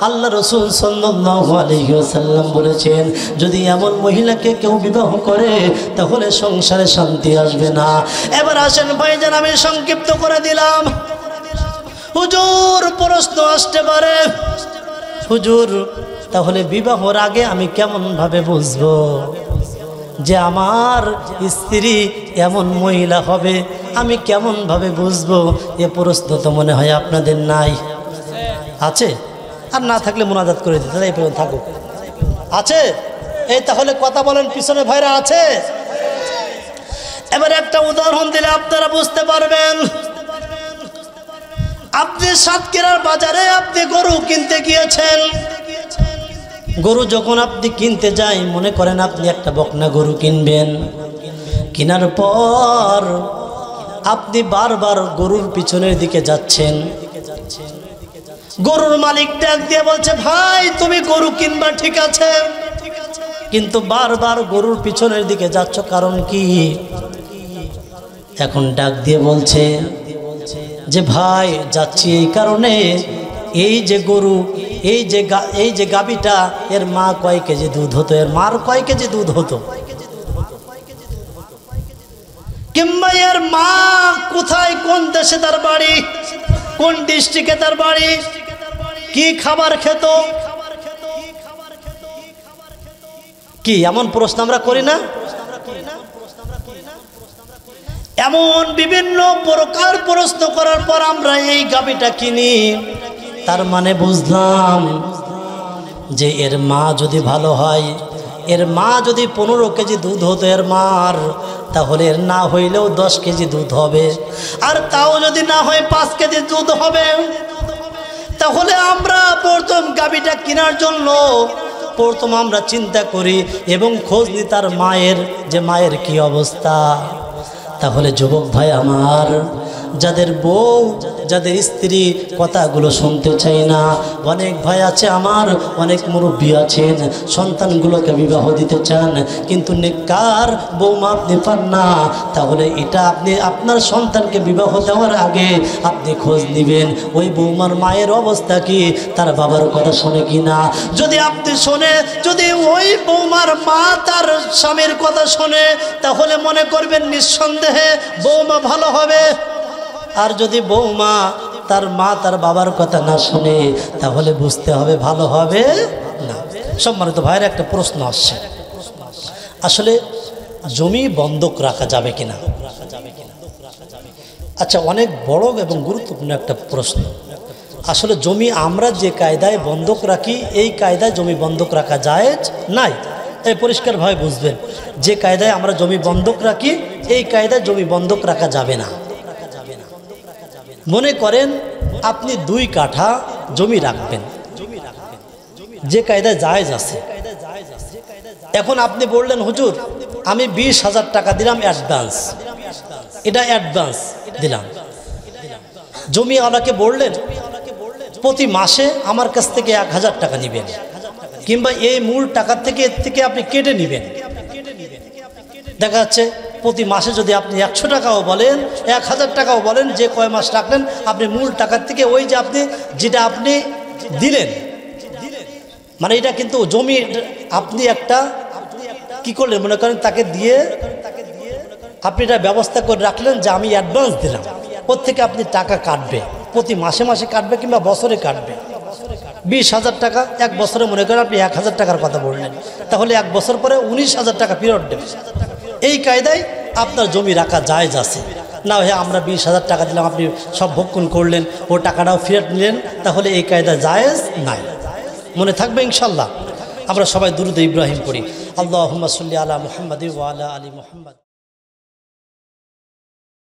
আল্লাহ রাসূল সাল্লাল্লাহু আলাইহি ওয়াসাল্লাম বলেছেন, যদি এমন মহিলাকে কেউ বিবাহ করে তাহলে সংসারে শান্তি আসবে না। এবার আসেন ভাইজান, আমি সংক্ষিপ্ত করে দিলাম। হুজুর, প্রশ্ন আসতে পারে, হুজুর তাহলে বিবাহর আগে আমি কেমন ভাবে বুঝবো যে আমার স্ত্রী এমন মহিলা হবে? আমি কেমন ভাবে বুঝবো? এ প্রশ্ন তো মনে হয় আপনাদের নাই। আছে? আর না থাকলে মুনাজাত করে দিতে, এই পর্যন্ত থাকুক। আছে? এই তাহলে কথা বলেন, পিছনে ভাইরা আছে? এবার একটা উদাহরণ দিলে আপনারা বুঝতে পারবেন। আপনি সাতক্ষীরার বাজারে আপনি গরু কিনতে গিয়েছেন। গরু যখন আপনি কিনতে যাই, মনে করেন আপনি একটা বকনা গরু কিনবেন। কেনার পর আপনি বারবার গরুর পিছনের দিকে যাচ্ছেন। গরুর মালিক ডাক দিয়ে বলছে, ভাই তুমি গরু কিনবা ঠিক আছে, কিন্তু বারবার গরুর পিছনের দিকে যাচ্ছ, কারণ কি? এখন ডাক দিয়ে বলছে যে ভাই যাচ্ছি এই কারণে, এই যে গরু, এই যে গাভীটা, এর মা কয় কেজি দুধ হতো, এর মার কয় কেজি দুধ হতো, কিংবা এর মা কোথায়, কোন দেশে তার বাড়ি, কোন ডিস্ট্রিক্টে তার বাড়ি, কি খাবার খেত, কি এমন প্রশ্ন আমরা করি না? এমন বিভিন্ন প্রকার প্রশ্ন করার পর আমরা এই গাভীটা কিনি। তার মানে বুঝলাম যে এর মা যদি ভালো হয়, এর মা যদি 15 কেজি দুধ হতো এর মার, তাহলে এর না হইলেও 10 কেজি দুধ হবে, আর তাও যদি না হয় 5 কেজি দুধ হবে। তাহলে আমরা প্রথম গাভীটা কেনার জন্য প্রথম আমরা চিন্তা করি এবং খোঁজ নিই তার মায়ের, যে মায়ের কি অবস্থা। তাহলে যুবক ভাই আমার, যাদের বউ, যাদের স্ত্রী কথাগুলো শুনতে চাই না, অনেক ভাই আছে আমার, অনেক মুরব্বী আছেন, সন্তানগুলোকে বিবাহ দিতে চান, কিন্তু নেককার বৌমা আপনি পান না। তাহলে এটা আপনি আপনার সন্তানকে বিবাহ দেওয়ার আগে আপনি খোঁজ নেবেন ওই বৌমার মায়ের অবস্থা কি, তার বাবার কথা শোনে কি না। যদি আপনি শোনে, যদি ওই বৌমার মা তার স্বামীর কথা শোনে, তাহলে মনে করবেন নিঃসন্দেহে বৌমা ভালো হবে। আর যদি বৌমা তার মা তার বাবার কথা না শুনে তাহলে বুঝতে হবে ভালো হবে না। সম্মানিত ভাইয়ের একটা প্রশ্ন আসছে, আসলে জমি বন্ধক রাখা যাবে কিনা? আচ্ছা, অনেক বড় এবং গুরুত্বপূর্ণ একটা প্রশ্ন। আসলে জমি আমরা যে কায়দায় বন্ধক রাখি এই কায়দায় জমি বন্ধক রাখা জায়েজ নাই। এই পরিষ্কারভাবে বুঝবেন, যে কায়দায় আমরা জমি বন্ধক রাখি এই কায়দায় জমি বন্ধক রাখা যাবে না। মনে করেন আপনি 2 কাঠা জমি রাখবেন, যে কায়দায় জায়েজ আছে। এখন আপনি বললেন হুজুর আমি 20,000 টাকা দিলাম অ্যাডভান্স, এটা অ্যাডভান্স দিলাম। জমিওয়ালাকে বললেন প্রতি মাসে আমার কাছ থেকে 1,000 টাকা নেবেন, কিংবা এই মূল টাকা থেকে এর থেকে আপনি কেটে নেবেন। দেখা যাচ্ছে প্রতি মাসে যদি আপনি 100 টাকাও বলেন 1,000 টাকাও বলেন, যে কয় মাস রাখলেন আপনি মূল টাকার থেকে ওই যে আপনি যেটা আপনি দিলেন, মানে এটা কিন্তু জমি আপনি একটা কি করলেন, মনে করেন তাকে দিয়ে আপনি এটা ব্যবস্থা করে রাখলেন যে আমি অ্যাডভান্স দিলাম, ওর থেকে আপনি টাকা কাটবে, প্রতি মাসে মাসে কাটবে কিংবা বছরে কাটবে। 20,000 টাকা এক বছরে মনে করেন আপনি 1,000 টাকার কথা বললেন, তাহলে 1 বছর পরে 19,000 টাকা ফেরত দেবে। এই কায়দায় আপনার জমি রাখা জায়েজ আছে। না হ্যাঁ আমরা 20,000 টাকা দিলাম, আপনি সব ভক্ষণ করলেন, ও টাকাটাও ফেরত নিলেন, তাহলে এই কায়দা জায়েজ নাই। মনে থাকবে ইনশাল্লাহ। আমরা সবাই দুরূদ ইব্রাহিম পড়ি। আল্লাহুম্মা সাল্লি আলা মুহাম্মাদিন ওয়া আলা আলি মুহাম্মাদ।